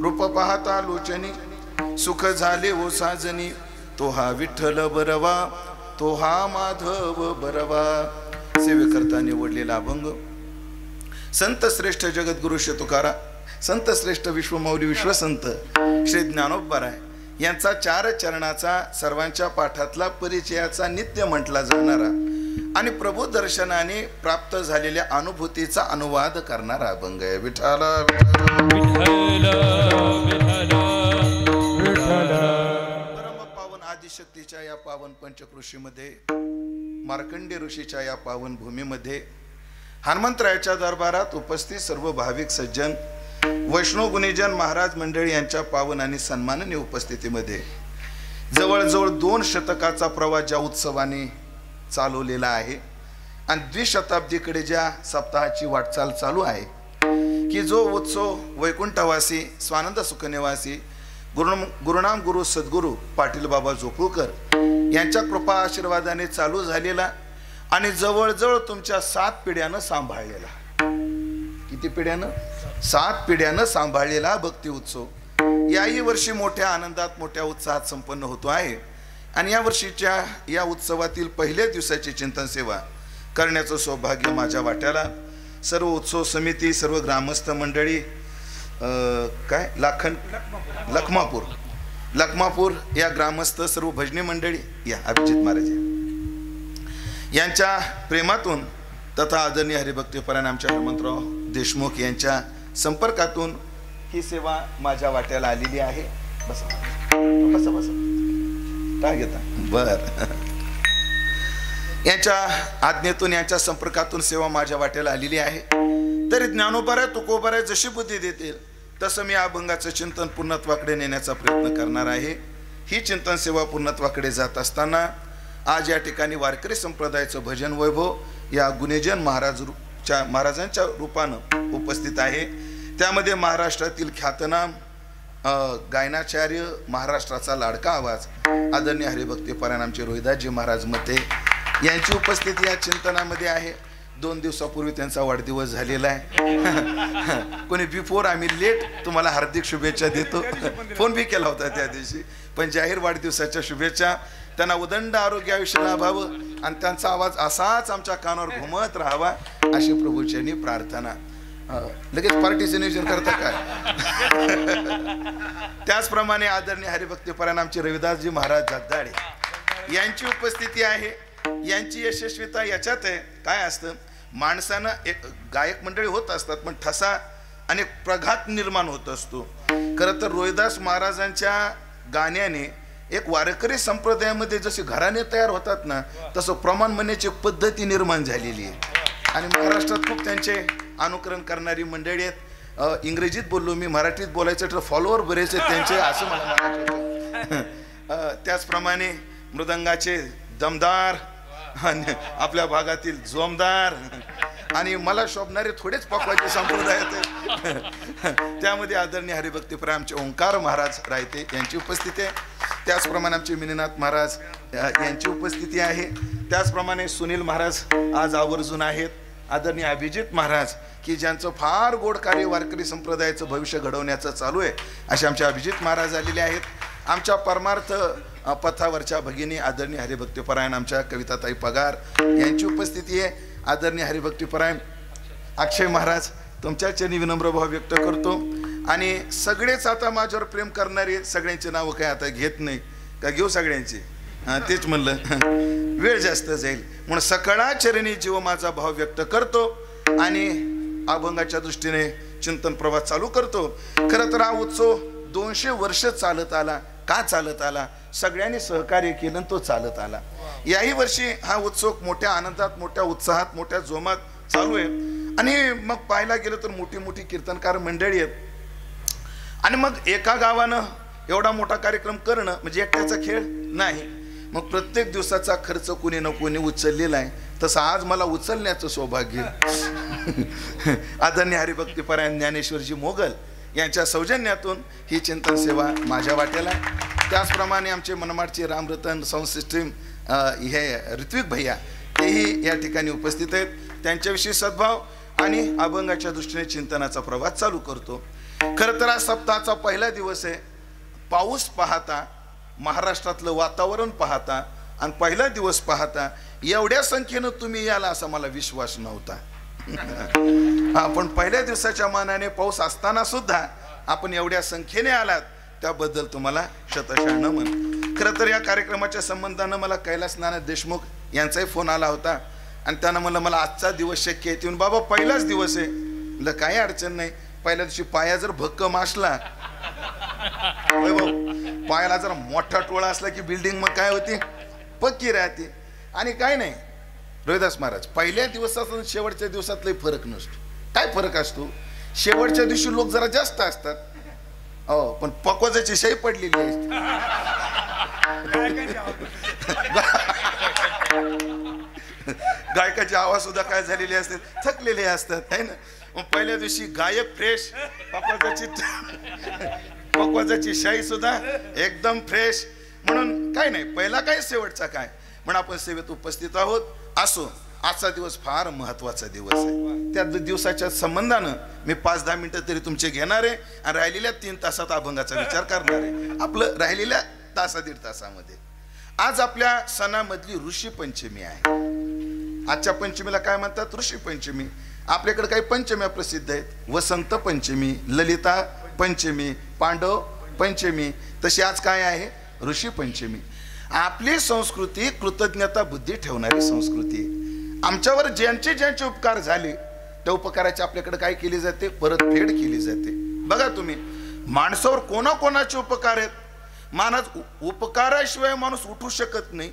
रूप पाहता लोचनी सुख झाले ओ साजनी तो हा विठ्ठल बरवा तो हा माधव बरवा सेवेकरता निवडलेला अभंग संत श्रेष्ठ जगद्गुरु श्री तुकाराम संत श्रेष्ठ विश्वमौली विश्वसंत श्री ज्ञानोबराय यांचा 4 चरणाचा सर्वांच्या पाठातला परिचयाचा नित्य म्हटला जाणारा आणि प्रभू दर्शनाने प्राप्त झालेल्या अनुभूतीचा अनुवाद करणारा अभंग आहे. विठ्ठला परम पावन आदिशक्तीच्या या पावन पंचकृषीमध्ये मार्कंडे ऋषीच्या या पावन भूमीमध्ये हनुमंतरायाच्या दरबारात उपस्थित सर्व भाविक सज्जन वैष्णव गुणीजन महाराज मंडळी यांच्या पावन आणि सन्माननीय उपस्थितीमध्ये जवळजवळ 2 शतकाचा प्रवास ज्या उत्सवाने चालवलेला आहे आणि द्विशताब्दीकडे ज्या सप्ताहाची वाटचाल चालू आहे की जो उत्सव वैकुंठवासी स्वानंद सुखनिवासी गुरुनाम गुरु सद्गुरु पाटील बाबा जोपळकर यांच्या कृपा आशीर्वादाने चालू झालेला आणि जवळजवळ तुमच्या 7 पिढ्यानं सांभाळलेला, किती पिढ्यानं? 7 पिढ्यानं सांभाळलेला भक्ती उत्सव याही वर्षी मोठ्या आनंदात मोठ्या उत्साहात संपन्न होतो आहे. आणि या वर्षीच्या या उत्सवातील पहिल्या दिवसाची चिंतन सेवा करण्याचं सौभाग्य माझ्या वाट्याला सर्व उत्सव समिती सर्व ग्रामस्थ मंडळी काय लखमापूर या ग्रामस्थ सर्व भजनी मंडळी या अभिजित महाराज यांच्या प्रेमातून तथा आदरणीय हरिभक्तीपरायण आमच्या हनुमंतराव देशमुख यांच्या संपर्कातून ही सेवा माझ्या वाट्याला आलेली आहे. बसा बसा बसा काय घेता बर यांच्या आज्ञेतून यांच्या संपर्कातून सेवा माझ्या वाट्याला आलेली आहे. तरी ज्ञानोबराय तुकोबराय जशी बुद्धी देतील तसं मी अभंगाचं चिंतन पूर्णत्वाकडे नेण्याचा प्रयत्न करणार आहे. ही चिंतन सेवा पूर्णत्वाकडे जात असताना आज या ठिकाणी वारकरी संप्रदायाचं भजन वैभव या गुणेजन महाराजांच्या रूपानं उपस्थित आहे. त्यामध्ये महाराष्ट्रातील ख्यातनाम गायनाचार्य महाराष्ट्राचा लाडका आवाज आदरणीय हरिभक्तीपरायण आमचे रोहिदासजी महाराज मते यांची उपस्थिती या चिंतनामध्ये आहे. 2 दिवसापूर्वी त्यांचा वाढदिवस झालेला आहे. कोणी बिफोर आम्ही लेट तुम्हाला हार्दिक शुभेच्छा देतो फोन भी केला होता त्या दिवशी, पण जाहीर वाढदिवसाच्या शुभेच्छा. त्यांना उदंड आरोग्य आयुष्य लाभावं आणि त्यांचा आवाज असाच आमच्या कानावर घुमत राहावा अशी प्रभूचरणी प्रार्थना. लगेच पार्टीचं नियोजन करता काय? त्याचप्रमाणे आदरणीय हरिभक्तीपरायण आमचे रविदासजी महाराज जगदाळे यांची उपस्थिती आहे. यांची यशस्वीता याच्यात आहे काय असतं माणसानं एक गायक मंडळी होत असतात पण ठसा आणि प्रघात निर्माण होत असतो. खरं तर रोहिदास महाराजांच्या गाण्याने एक वारकरी संप्रदायामध्ये जसे घराणे तयार होतात ना तसं प्रमाण म्हणण्याची पद्धती निर्माण झालेली आहे आणि महाराष्ट्रात खूप त्यांचे अनुकरण करणारी मंडळी आहेत. इंग्रजीत बोललो मी, मराठीत बोलायचं तर फॉलोअर बरेच आहेत त्यांचे असं मला म्हणायचं. त्याचप्रमाणे मृदंगाचे दमदार आणि आपल्या भागातील जोमदार आणि मला शोभणारे थोडेच पकवायचे संप्रदाय आहेत. त्यामध्ये आदरणीय हरिभक्तीपरायण आमचे ओंकार महाराज रायते यांची उपस्थिती आहे. त्याचप्रमाणे आमचे मिनीनाथ महाराज यांची उपस्थिती आहे. त्याचप्रमाणे सुनील महाराज आज आवर्जून आहेत. आदरणीय अभिजित महाराज की ज्यांचं फार गोड कार्य वारकरी संप्रदायाचं भविष्य घडवण्याचं चालू आहे असे आमचे अभिजित महाराज आलेले आहेत. आमच्या परमार्थ पथावरच्या भगिनी आदरणीय हरिभक्तीपरायण आमच्या कविताताई पगार यांची उपस्थिती आहे. आदरणीय हरिभक्तीपरायण अक्षय महाराज तुमच्या चरणी विनम्र भाव व्यक्त करतो. आणि सगळेच आता माझ्यावर प्रेम करणारे सगळ्यांची नावं काय आता घेत नाही का घेऊ सगळ्यांची तेच म्हणलं वेळ जास्त जाईल म्हणून सकळा चरणी जीव माझा भाव व्यक्त करतो आणि अभंगाच्या दृष्टीने चिंतन प्रवास चालू करतो. खरं तर हा उत्सव 200 वर्ष चालत आला. का चालत आला? सगळ्यांनी सहकार्य केलं तो चालत आला. याही वर्षी हा उत्सव मोठ्या आनंदात मोठ्या उत्साहात मोठ्या जोमात चालू आहे. आणि मग पाहायला गेलं तर मोठी मोठी कीर्तनकार मंडळी आहेत आणि मग एका गावानं एवढा मोठा कार्यक्रम करणं म्हणजे एकट्याचा खेळ नाही. मग प्रत्येक दिवसाचा खर्च कोणी ना कोणी उचललेला आहे. तसं आज मला उचलण्याचं सौभाग्य आदरणीय हरिभक्तीपरायण ज्ञानेश्वरजी मोगल यांच्या सौजन्यातून ही चिंतन सेवा माझ्या वाट्याला आहे. त्याचप्रमाणे आमचे मनमाडचे रामरतन साऊंड सिस्टीम हे ऋत्विक भैया तेही या ठिकाणी उपस्थित आहेत. त्यांच्याविषयी सद्भाव आणि अभंगाच्या दृष्टीने चिंतनाचा प्रवास चालू करतो. खरं तर आज सप्ताहाचा पहिला दिवस आहे. पाऊस पाहता, महाराष्ट्रातलं वातावरण पाहता आणि पहिला दिवस पाहता एवढ्या संख्येनं तुम्ही याल असा मला विश्वास नव्हता. आपण पहिल्या दिवसाच्या मानाने पाऊस असताना सुद्धा आपण एवढ्या संख्येने आलात, त्याबद्दल तुम्हाला शतशः नमन. खरं तर या कार्यक्रमाच्या संबंधानं मला कैलास नाना देशमुख यांचाही फोन आला होता आणि त्यानं म्हणलं मला आजचा दिवस शक्य आहे. येऊन बाबा पहिलाच दिवस आहे. म्हणलं काही अडचण नाही. पहिल्या दिवशी पाया जर भक्कम असला, पायाला जर मोठा टोळा असला की बिल्डिंग मग काय होती, पक्की राहते. आणि काय नाही रोहिदास महाराज, पहिल्या दिवसात शेवटच्या दिवसातलाही फरक नसतो. काय फरक असतो, शेवटच्या दिवशी लोक जरा जास्त असतात, हो, पण पकवाजाची शाई पडलेली आहे. गायकाचे आवाज सुद्धा काय झालेले असतात, थकलेले असतात है ना. मग पहिल्या दिवशी गायक फ्रेश, पकवाजाची शाई सुद्धा एकदम फ्रेश. म्हणून काय नाही, पहिला काय शेवटचा काय, म्हणून आपण सेवेत उपस्थित आहोत. असो, आजचा दिवस फार महत्वाचा दिवस आहे. त्या दिवसाच्या संबंधानं मी 5-10 मिनिटं तरी तुमचे घेणार आहे आणि राहिलेल्या 3 तासात अभंगाचा विचार करणार आहे. आपलं राहिलेल्या तासा-दीड तासामध्ये आज आपल्या सणामधली ऋषी पंचमी आहे. आजच्या पंचमीला काय म्हणतात, ऋषी पंचमी. आपल्याकडे काही पंचम्या प्रसिद्ध आहेत. वसंत पंचमी, ललिता पंचमी, पांडव पंचमी. तशी आज काय आहे, ऋषी पंचमी. आपली संस्कृती कृतज्ञता बुद्धी ठेवणारी संस्कृती. आमच्यावर ज्यांचे ज्यांचे उपकार झाले त्या उपकाराची आपल्याकडे काय केली जाते, परतफेड केली जाते. बघा तुम्ही, माणसावर कोणाकोणाचे उपकार आहेत. माणूस उपकाराशिवाय माणूस उठू शकत नाही,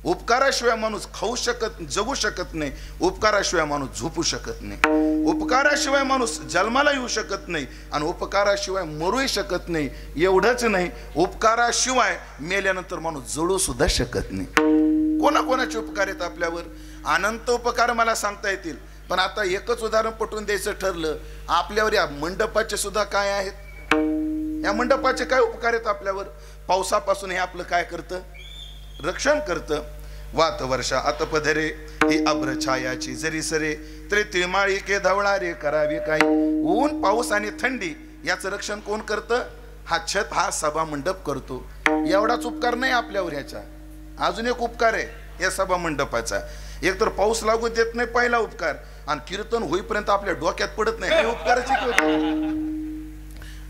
उपकाराशिवाय माणूस खाऊ शकत, जगू शकत नाही, उपकाराशिवाय माणूस झोपू शकत नाही, उपकाराशिवाय माणूस जन्माला येऊ शकत नाही आणि उपकाराशिवाय मरूही शकत नाही. एवढंच नाही, उपकाराशिवाय मेल्यानंतर माणूस जळू सुद्धा शकत नाही. कोणाकोणाचे उपकार आहेत आपल्यावर, अनंत उपकार मला सांगता येतील. पण आता एकच उदाहरण पटवून द्यायचं ठरलं, आपल्यावर या मंडपाचे सुद्धा काय आहेत, या मंडपाचे काय उपकार आहेत आपल्यावर. पावसापासून हे आपलं काय करतं, रक्षण करतं. वात वर्षा आतपधरे ही अभ्र छायाची जरी सरे तरी तिळमाळी के धवळा रे करावे काय. ऊन, पाऊस आणि थंडी याचं रक्षण कोण करतं, हा छत, हा सभा मंडप करतो. एवढाच उपकार नाही आपल्यावर, ह्याचा अजून एक उपकार आहे या सभा मंडपाचा. एक तर पाऊस लागू देत नाही, पहिला उपकार, आणि कीर्तन होईपर्यंत आपल्या डोक्यात पडत नाही, हे उपकाराचे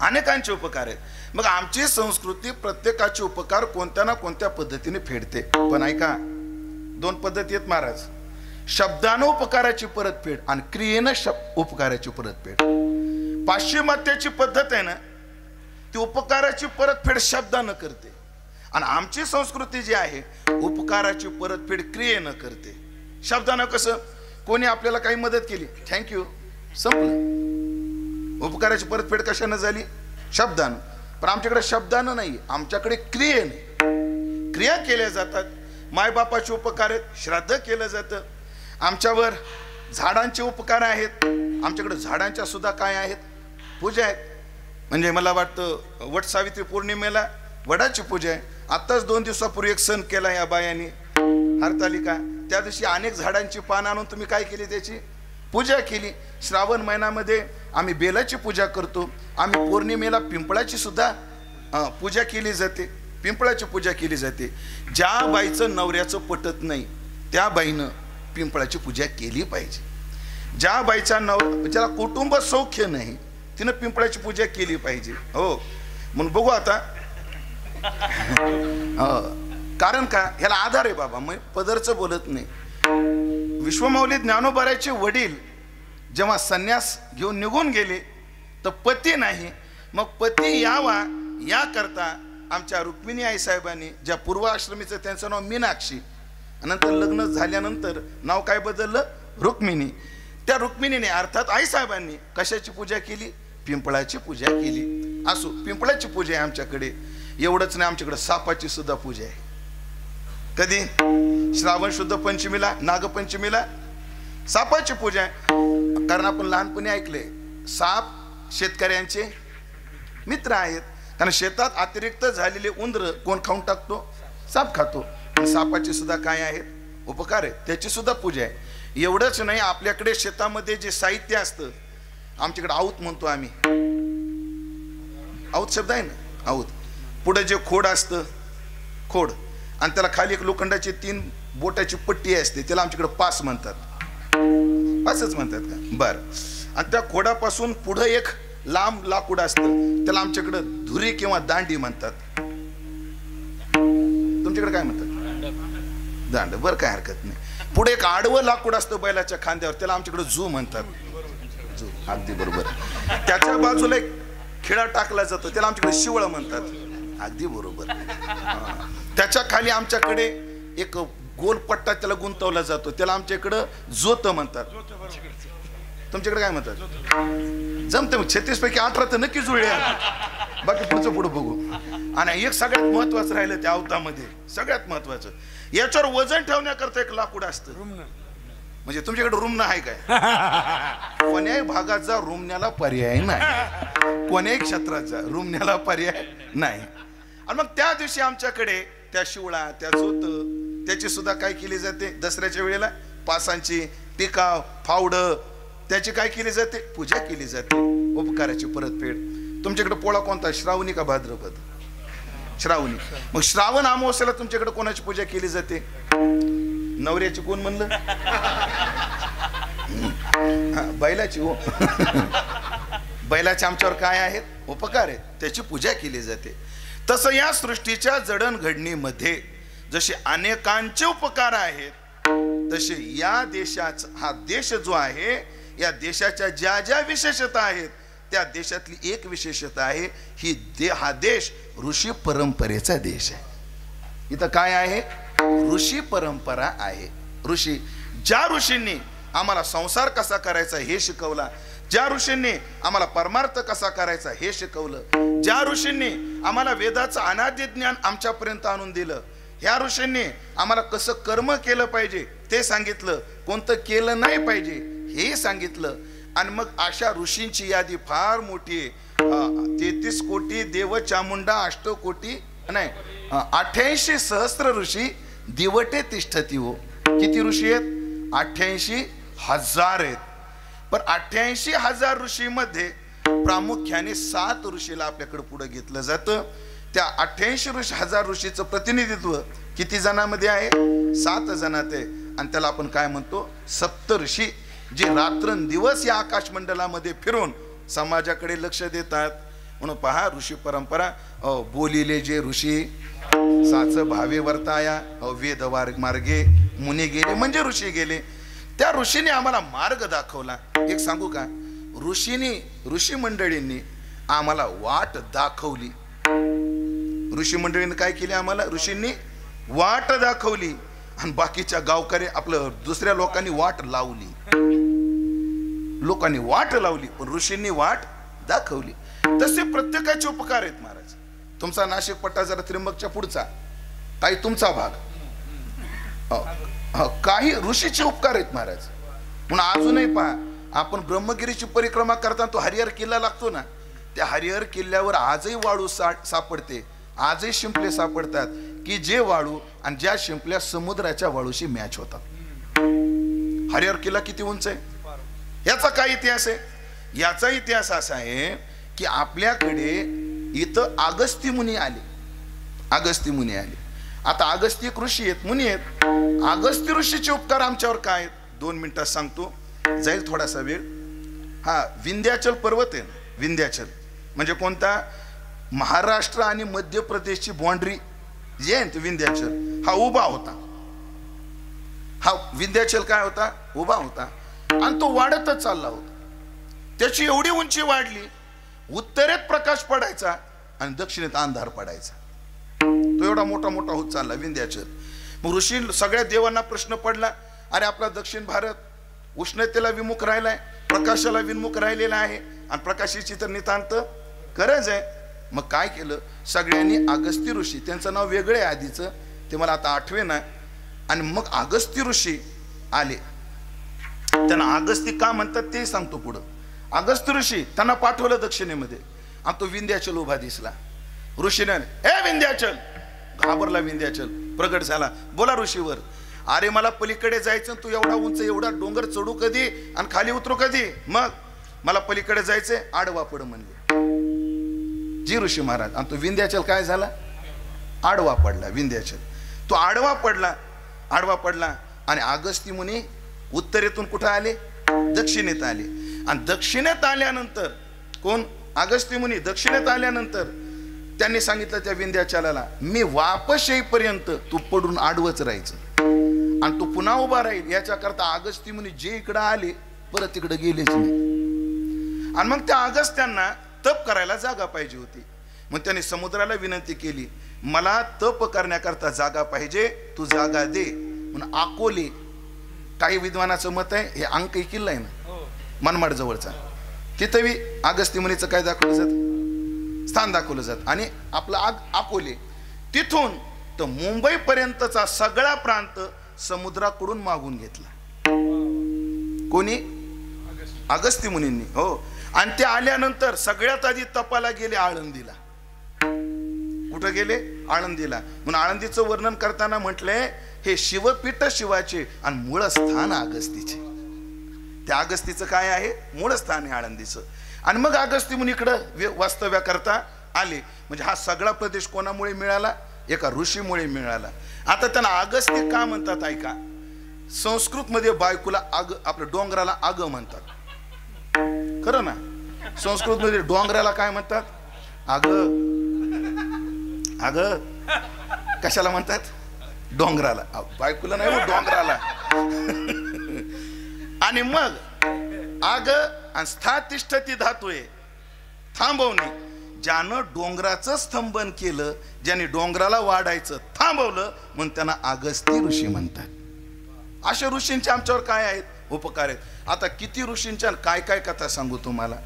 अनेकांचे उपकार आहेत. मग आमची संस्कृती प्रत्येकाचे उपकार कोणत्या ना कोणत्या पद्धतीने फेडते. पण ऐका, 2 पद्धती आहेत महाराज. शब्दानं उपकाराची परतफेड आणि क्रियेनं उपकाराची परतफेड. पाश्चिमात्याची पद्धत आहे ना, ती उपकाराची परतफेड शब्दानं करते आणि आमची संस्कृती जी आहे उपकाराची परतफेड क्रियेनं करते. शब्दानं कसं, कोणी आपल्याला काही मदत केली, थँक्यू, संपलं. उपकाराची परतफेड कशानं झाली, शब्दानं. पण आमच्याकडे शब्दानं नाही, आमच्याकडे क्रियेने क्रिया केल्या जातात. मायबापाचे उपकार आहेत, श्राद्ध केलं जातं. आमच्यावर झाडांचे उपकार आहेत, आमच्याकडे झाडांच्या सुद्धा काय आहेत, पूजा आहेत. म्हणजे मला वाटतं वट सावित्री पौर्णिमेला वडाची पूजा आहे. आत्ताच 2 दिवसापूर्वी एक सण केला या बायांनी, हरतालिका. त्या दिवशी अनेक झाडांची पानं आणून तुम्ही काय केली, त्याची पूजा केली. श्रावण महिन्यामध्ये आम्ही बेलाची पूजा करतो. आम्ही पौर्णिमेला पिंपळाची सुद्धा पूजा केली जाते, पिंपळाची पूजा केली जाते. ज्या बाईचं नवऱ्याचं पटत नाही त्या बाईनं पिंपळाची पूजा केली पाहिजे. ज्या बाईचा ज्याला कुटुंब सौख्य नाही तिनं पिंपळाची पूजा केली पाहिजे. हो, म्हणून बघू आता. कारण का, ह्याला आधार आहे बाबा. मग पदरचं बोलत नाही. विश्वमाऊली ज्ञानोबाराचे वडील जेव्हा संन्यास घेऊन निघून गेले तर पती नाही. मग पती यावा या करता आमच्या रुक्मिणी आई साहेबांनी, ज्या पूर्व आश्रमीचं त्यांचं नाव मीनाक्षी, नंतर लग्न झाल्यानंतर नाव काय बदललं, रुक्मिणी. त्या रुक्मिणीने अर्थात आई साहेबांनी कशाची पूजा केली, पिंपळाची पूजा केली. असो, पिंपळाची पूजा आहे आमच्याकडे. एवढंच नाही, आमच्याकडे सापाची सुद्धा पूजा आहे. कधी, श्रावण शुद्ध पंचमीला, नागपंचमीला सापाची पूजा आहे. कारण आपण लहानपणी ऐकले, साप शेतकऱ्यांचे मित्र आहेत. कारण शेतात अतिरिक्त झालेले उंदर कोण खाऊन टाकतो, साप खातो. सापाची सुद्धा काय आहेत, उपकार आहेत, त्याची सुद्धा पूजा आहे. एवढंच नाही, आपल्याकडे शेतामध्ये जे साहित्य असतं, आमच्याकडे आऊत म्हणतो आम्ही, औत शब्द आहे ना, औत. पुढे जे खोड असतं, खोड, आणि त्याला खाली एक लोखंडाची 3 बोटाची पट्टी असते, त्याला आमच्याकडे पास म्हणतात. पासच म्हणतात का? बर. आणि त्या खोडापासून पुढे एक लांब लाकूड असतं, त्याला आमच्याकडे धुरी किंवा दांडी म्हणतात. तुमच्याकडे काय म्हणतात? दांड. बरं, काय हरकत नाही. पुढे एक आडवं लाकूड असतं बैलाच्या खांद्यावर, त्याला आमच्याकडे जू म्हणतात. जू, अगदी बरोबर. त्याच्या बाजूला एक खिळा टाकला जातो, त्याला आमच्याकडे शिवळ म्हणतात. अगदी बरोबर. त्याच्या खाली आमच्याकडे एक गोल पट्टा त्याला गुंतवला जातो, त्याला आमच्याकडे जोत म्हणतात. तुमच्याकडे काय म्हणतात? जमते. मग 36 पैकी 18 तर नक्की जुळले. बाकी पुढचं पुढं बघू. आणि एक सगळ्यात महत्वाचं राहिलं त्या अवतामध्ये, सगळ्यात महत्वाचं, याच्यावर वजन ठेवण्याकरता एक लाकूड असतं. म्हणजे तुमच्याकडे रुमणं आहे काय? कोण्याही भागाचा रुमण्याला पर्याय नाही, कोण्याही क्षेत्राचा रुमण्याला पर्याय नाही. आणि मग त्या दिवशी आमच्याकडे त्या शिवळा, त्या जोत, त्याची सुद्धा काय केली जाते? दसऱ्याच्या वेळेला पासांची टिकाव, फावड, त्याची काय केली जाते? पूजा केली जाते, उपकाराची परतफेड. तुमच्याकडे पोळा कोणता? श्रावणी का भाद्रपद? श्रावणी. मग श्रावण अमावस्येला तुमच्याकडे कोणाची पूजा केली जाते? नवऱ्याची. कोण म्हणलं? बैलाची. हो. बैलाचे आमच्यावर काय आहेत? उपकार आहेत, त्याची पूजा केली जाते. तसं या सृष्टीच्या जडणघडणीमध्ये जसे अनेकांचे उपकार आहेत, तसे या देशाचा, हा देश जो आहे, या देशाच्या ज्या ज्या विशेषता आहेत, त्या देशातली एक विशेषता आहे ही हा देश ऋषी परंपरेचा देश आहे. इथं काय आहे? ऋषी परंपरा आहे. ऋषी, ज्या ऋषींनी आम्हाला संसार कसा करायचा हे शिकवला, ज्या ऋषींनी आम्हाला परमार्थ कसा करायचा हे शिकवलं, ज्या ऋषींनी आम्हाला वेदाचं अनाद्य ज्ञान आमच्यापर्यंत आणून दिलं, ह्या ऋषींनी आम्हाला कसं कर्म केलं पाहिजे ते सांगितलं, कोणतं केलं नाही पाहिजे हे सांगितलं. आणि मग अशा ऋषींची यादी फार मोठी आहे. 33 कोटी देव चामुंडा, 8 कोटी नाही 88 सहस्त्र ऋषी दिवटे तिष्ठती. हो, किती ऋषी आहेत? 88,000 आहेत. पण 88,000 ऋषीमध्ये प्रामुख्याने 7 ऋषीला आपल्याकडे पुढे घेतलं जातं. त्या 88,000 ऋषीचं प्रतिनिधित्व किती जणांमध्ये आहे? 7 जणात आहे. आणि त्याला आपण काय म्हणतो? सप्तऋषी, जे रात्रंदिवस या आकाशमंडलामध्ये फिरून समाजाकडे लक्ष देतात. म्हणून पहा, ऋषी परंपरा. बोलिले जे ऋषी साच भावे वर्ताया, वेद मार्गे मुनी गेले, म्हणजे ऋषी गेले. त्या ऋषीने आम्हाला मार्ग दाखवला. एक सांगू का? ऋषी मंडळींनी आम्हाला वाट दाखवली. ऋषी मंडळींनी काय केली? आम्हाला ऋषींनी वाट दाखवली. आणि बाकीच्या गावकरी आपलं दुसऱ्या लोकांनी वाट लावली. लोकांनी वाट लावली, पण ऋषींनी वाट दाखवली. तसे प्रत्येकाचे उपकार आहेत महाराज. तुमचा नाशिक पट्टा जरा त्र्यंबकच्या पुढचा, काही तुमचा भाग, काही ऋषीचे उपकार आहेत महाराज. म्हणून अजूनही पहा, आपण ब्रह्मगिरीची परिक्रमा करताना तो हरिहर किल्ला लागतो ना, त्या हरिहर किल्ल्यावर आजही वाळू सापडते, आजही शिंपले सापडतात, की जे वाळू आणि ज्या शिंपल्या समुद्राच्या वाळूशी मॅच होतात. हरिहर किल्ला किती उंच आहे? याचा काय इतिहास आहे? याचा इतिहास असा आहे की आपल्याकडे इथं अगस्ती मुनी आले. अगस्ती मुनी आले. आता अगस्ती एक ऋषी आहेत, मुनी आहेत. अगस्ती ऋषीचे उपकार आमच्यावर काय आहेत? 2 मिनिटात सांगतो, जाईल थोडासा वेळ. हा विंध्याचल पर्वत आहे. विंध्याचल म्हणजे कोणता? महाराष्ट्र आणि मध्य प्रदेशची बाउंड्री जे आहे, विंध्याचल हा उभा होता. हा विंध्याचल काय होता? उभा होता. आणि तो वाढतच चालला होता. त्याची एवढी उंची वाढली, उत्तरेत प्रकाश पडायचा आणि दक्षिणेत अंधार पडायचा. तो एवढा मोठा मोठा होत चालला विंध्याचल. मग ऋषी सगळ्या देवांना प्रश्न पडला, अरे आपला दक्षिण भारत उष्णतेला विमुख राहिलाय, प्रकाशाला विमुख राहिलेला आहे, आणि प्रकाशाची तर नितांत गरज आहे. मग काय केलं? सगळ्यांनी अगस्ती ऋषी, त्यांचं नाव वेगळं आहे आधीचं, ते मला आता आठवेना. आणि मग अगस्ती ऋषी आले. त्यांना अगस्ती का म्हणतात ते सांगतो पुढं. अगस्ती ऋषी त्यांना पाठवलं दक्षिणेमध्ये, आणि तो विंध्याचल उभा दिसला. ऋषीने, ए विंध्याचल! घाबरला विंध्याचल, प्रगट झाला. बोला ऋषीवर. अरे मला पलीकडे जायचं, तू एवढा उंच, एवढा डोंगर चढू कधी आणि खाली उतरू कधी? मग मला पलीकडे जायचंय, आडवा पड म्हणले. जी ऋषी महाराज. आणि तो विंध्याचल काय झाला, आडवा पडला. विंध्याचल तो आडवा पडला आणि अगस्ती मुनी उत्तरेतून कुठं आले, दक्षिणेत आले. आणि दक्षिणेत आल्यानंतर कोण, अगस्ती मुनी दक्षिणेत आल्यानंतर त्यांनी सांगितलं त्या विंध्याचलाला, मी वापस येईपर्यंत तू पडून आडवच राहायचं आणि तू पुन्हा उभा राहील. याच्या करता अगस्ती मुनी जे इकडं आले परत तिकडे गेलेच नाही. आणि मग त्या अगस्त्यांना तप करायला जागा पाहिजे होती. मग त्यांनी समुद्राला विनंती केली, मला तप करण्याकरता जागा पाहिजे, तू जागा दे. म्हणून अकोले, काही विद्वानाचं मत आहे हे अंकई किल्ला आहे ना मनमाड जवळचा, तिथं बी अगस्ती मुनीचं काय दाखवलं जात, स्थान दाखवलं जात. आणि आपलं अकोले तिथून तर मुंबई पर्यंतचा सगळा प्रांत समुद्राकडून मागून घेतला. कोणी, अगस्ती मुनींनी. हो. आणि ते आल्यानंतर सगळ्यात आधी तपाला गेले आळंदीला. कुठं गेले, आळंदीला. म्हणून आळंदीचं वर्णन करताना म्हटलंय हे शिवपीठ शिवाचे आणि मूळ स्थान अगस्तीचे. त्या अगस्तीचं काय आहे, मूळ स्थान आहे आळंदीचं. आणि मग अगस्ती मुनीकडे वास्तव्य करता आले. म्हणजे हा सगळा प्रदेश कोणामुळे मिळाला, एका ऋषीमुळे मिळाला. आता त्यांना अगस्ती का म्हणतात ऐका. संस्कृत मध्ये बायकोला आपल्या डोंगराला आग म्हणतात, खरं ना. संस्कृत मध्ये डोंगराला काय म्हणतात, आग. कशाला म्हणतात, डोंगराला. बायकोला नाही, डोंगराला. आणि मग आग आणि स्थातिष्ठती धातू आहे, थांबवणे. ज्यानं डोंगराचं स्तंभन केलं, ज्याने डोंगराला वाढायचं थांबवलं, म्हणून त्यांना अगस्ती ऋषी म्हणतात. अशा ऋषींचे आमच्यावर काय आहेत, उपकार आहेत. आता किती ऋषींच्या काय काय कथा सांगू तुम्हाला.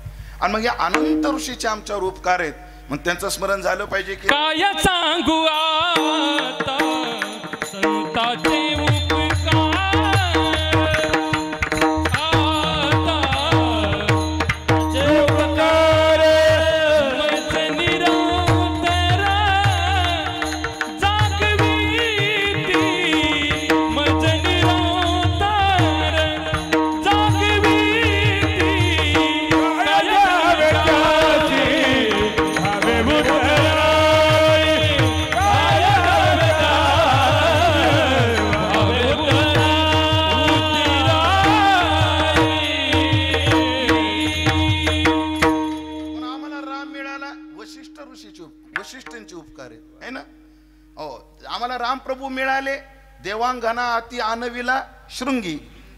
आणि मग या अनंत ऋषीचे आमच्यावर उपकार आहेत, मग त्यांचं स्मरण झालं पाहिजे की काय सांगू आता संतांचे वशिष्ठांचे उपकार आहे ना. हो, आम्हाला रामप्रभू मिळाले, देवांगना अति आनविला शृंगी.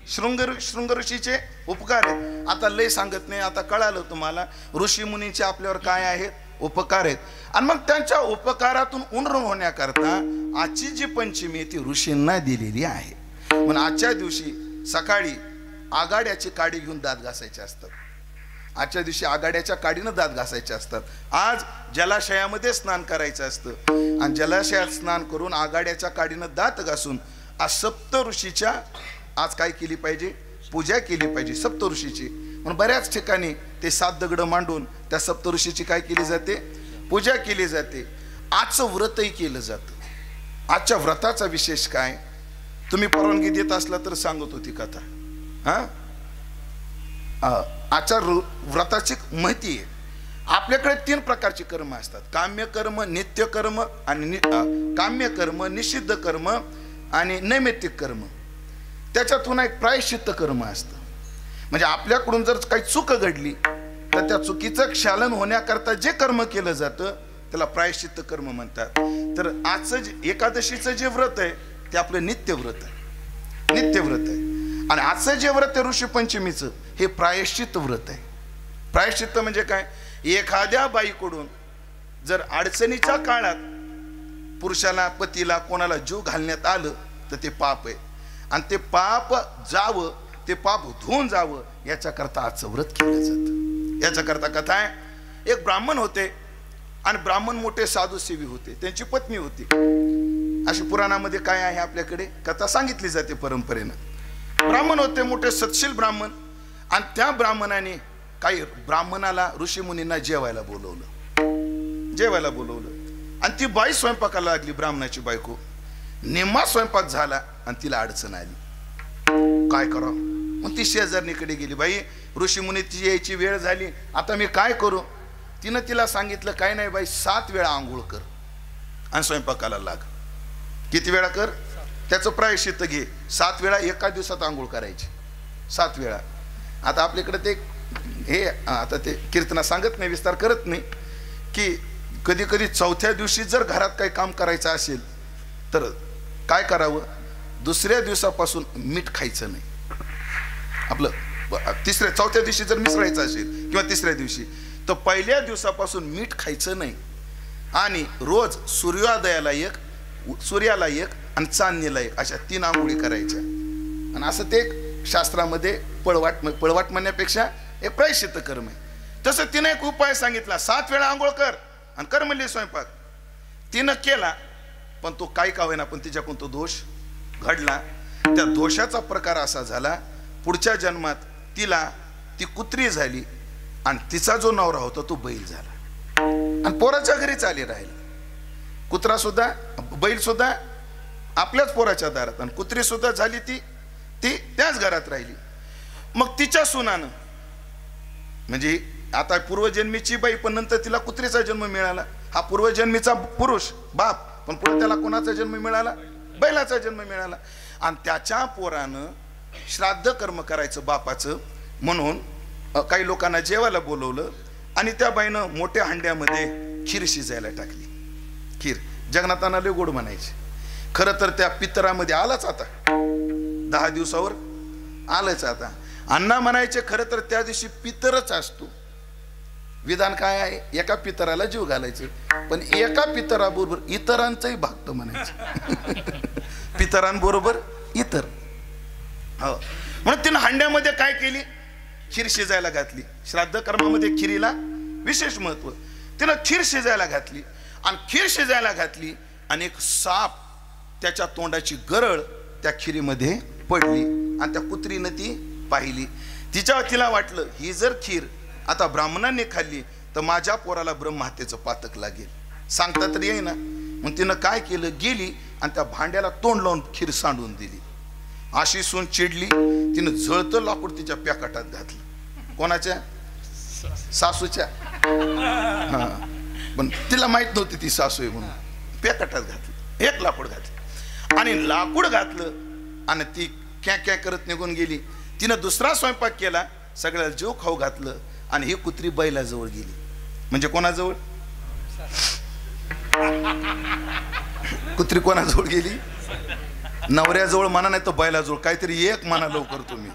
शृंग ऋषीचे उपकार आहेत. आता लय सांगत नाही, आता कळालं तुम्हाला ऋषी मुनींचे आपल्यावर काय आहेत, उपकार आहेत. आणि मग त्यांच्या उपकारातून उन्नत होण्याकरता आजची जी पंचमी ती ऋषींना दिलेली आहे. म्हणून आजच्या दिवशी सकाळी आघाड्याची काडी घेऊन दात घासायचे असतात. आजच्या दिवशी आघाड्याच्या काडीनं दात घासायचे असतात. आज जलाशयामध्ये स्नान करायचं असतं आणि जलाशयात स्नान करून आघाड्याच्या काडीनं दात घासून आज सप्त ऋषीच्या आज काय केली पाहिजे, पूजा केली पाहिजे सप्त ऋषीची. म्हणून बऱ्याच ठिकाणी ते 7 दगड मांडून त्या सप्त ऋषीची काय केली जाते, पूजा केली जाते. आजचं व्रतही केलं जातं. आजच्या व्रताचा विशेष काय, तुम्ही परवानगी देत असला तर सांगत होती कथा. आजच्या व्रताची माहिती आहे. आपल्याकडे 3 प्रकारची कर्म असतात, काम्य कर्म, नित्य कर्म आणि काम्य कर्म, निषिद्ध कर्म आणि नैमित्तिक कर्म. त्याच्यातून एक प्रायश्चित्त कर्म असतं. म्हणजे आपल्याकडून जर काही चूक घडली तर त्या चुकीचं क्षालन होण्याकरता जे कर्म केलं जातं त्याला प्रायश्चित्त कर्म म्हणतात. तर आजचं एकादशीचं जे व्रत आहे ते आपलं नित्य व्रत आहे, नित्य व्रत आहे. आणि आजचं जे व्रत आहे ऋषी पंचमीचं हे प्रायश्चित्त व्रत आहे. प्रायश्चित्त म्हणजे काय, एखाद्या बाईकडून जर अडचणीच्या काळात पुरुषाला, पतीला, कोणाला जीव घालण्यात आलं तर ते पाप आहे. आणि ते पाप जावं, ते पाप धुवून जावं याच्याकरता आजचं व्रत केलं जातं. याच्याकरता कथा आहे. एक ब्राह्मण होते आणि ब्राह्मण मोठे साधुसेवी होते, त्यांची पत्नी होती. अशी पुराणामध्ये काय आहे आपल्याकडे कथा सांगितली जाते परंपरेनं. ब्राह्मण होते, मोठे सत्शील ब्राह्मण. आणि त्या ब्राह्मणाने काही ब्राह्मणाला ऋषीमुनींना जेवायला बोलवलं आणि ती बाई स्वयंपाकाला लागली. ब्राह्मणाची बायको निम्मा स्वयंपाक झाला आणि तिला अडचण आली, काय करावं. मग ती शेजारणीकडे गेली, बाई ऋषीमुनीची यायची वेळ झाली, आता मी काय करू. तिनं तिला सांगितलं काय नाही बाई 7 वेळा आंघोळ कर आणि स्वयंपाकाला लाग. किती वेळा कर? त्याचं प्रायश्चित्त घे. 7 वेळा एका दिवसात आंघोळ करायची, 7 वेळा. आता आपल्याकडे ते हे आता ते कीर्तना सांगत नाही, विस्तार करत नाही, की कधी कधी 4थ्या दिवशी जर घरात काही काम करायचं असेल तर काय करावं? दुसऱ्या दिवसापासून मीठ खायचं नाही. आपलं 4थ्या दिवशी जर मिसळायचं असेल किंवा 3ऱ्या दिवशी तर पहिल्या दिवसापासून मीठ खायचं नाही. आणि रोज सूर्योदयाला एक, सूर्याला एक आणि चांदणीला एक, अशा 3 आंघोळी करायच्या. आणि असं ते शास्त्रामध्ये पळवाट म्हणण्यापेक्षा एक प्रायश्चित्त कर्म आहे. तसं तिने एक उपाय सांगितला, 7 वेळा आंघोळ कर आणि कर म्हणली स्वयंपाक. तिनं केला, पण तो काही का होईना पण तिच्याकडून तो दोष घडला. त्या दोषाचा प्रकार असा झाला, पुढच्या जन्मात ती कुत्री झाली आणि तिचा जो नवरा होता तो बैल झाला आणि पोराच्या घरी चाली राहिला. कुत्रा सुद्धा, बैल सुद्धा आपल्याच पोराच्या दारात आणि कुत्री सुद्धा झाली ती त्याच घरात राहिली. मग तिच्या सुनानं, म्हणजे आता पूर्वजन्मीची बाई पण नंतर तिला कुत्रीचा जन्म मिळाला. हा पूर्वजन्मीचा पुरुष बाप, पण पुढे त्याला कोणाचा जन्म मिळाला? बैलाचा जन्म मिळाला. आणि त्याच्या पोरानं श्राद्ध कर्म करायचं बापाचं म्हणून काही लोकांना जेवायला बोलवलं आणि त्या बाईनं मोठ्या हांड्यामध्ये खीर शिजायला टाकली. खीर जगन्नाथांना लय गोड म्हणायची. खरं तर त्या पितरामध्ये आलाच आता 10 दिवसावर आलंच आता. अण्णा म्हणायचे खरं तर त्या दिवशी पितरच असतो. विधान काय आहे? एका पितराला जीव घालायचं, पण एका पितराबरोबर इतरांचंही भागतं म्हणायचं. पितरांबरोबर इतर. हो, म्हणून तिनं हांड्यामध्ये काय केली? खीर शिजायला घातली. श्राद्ध कर्मामध्ये खिरीला विशेष महत्व. तिनं खीर शिजायला घातली आणि खीर शिजायला घातली आणि एक साप त्याच्या तोंडाची गरळ त्या खिरीमध्ये पडली आणि त्या कुत्रीनं ती पाहिली. तिला वाटलं ही जर खीर आता ब्राह्मणांनी खाल्ली तर माझ्या पोराला ब्रह्महत्येचं पातक लागेल, सांगता तरी येईना. मग तिनं काय केलं? गेली आणि त्या भांड्याला तोंड लावून खीर सांडून दिली. अशी सून चिडली, तिनं जळतं लाकूड तिच्या प्याकाटात घातलं. कोणाच्या? सासूच्या. हा, पण तिला माहित नव्हती ती सासू आहे म्हणून. प्याकाटात घातलं, एक लाकूड घातलं आणि लाकूड घातलं आणि ती क्या करत निघून गेली. तिनं दुसरा स्वयंपाक केला, सगळ्याला जेव खाऊ घातलं आणि ही कुत्री बैलाजवळ गेली. म्हणजे कोणाजवळ? कुत्री कोणाजवळ गेली? नवऱ्याजवळ म्हणा, नाही तर बैलाजवळ, काहीतरी एक म्हणा लवकर तुम्ही.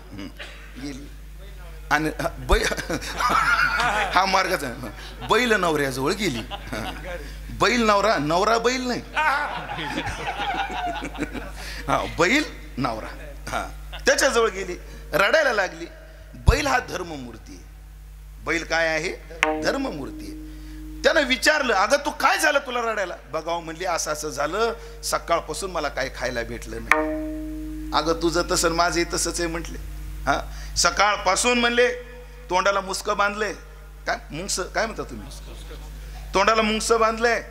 गेली आणि हा मार्गाचा बैल नवऱ्याजवळ गेली. बैल नवरा बैल नाही, हा बैल नवरा, हा त्याच्याजवळ गेली, रडायला लागली. बैल हा धर्ममूर्ती आहे. बैल काय आहे? धर्ममूर्ती आहे. त्यानं विचारलं, अगं तू काय झालं तुला रडायला? बघावं म्हणली, असं असं झालं, सकाळपासून मला काय खायला भेटलं नाही. अगं तुझं तसं माझं तसंच आहे म्हटले. हा, सकाळपासून म्हणले तोंडाला मुसकं बांधले. काय मुंगस काय म्हणता तुम्ही? तोंडाला मुंगसं बांधलंय,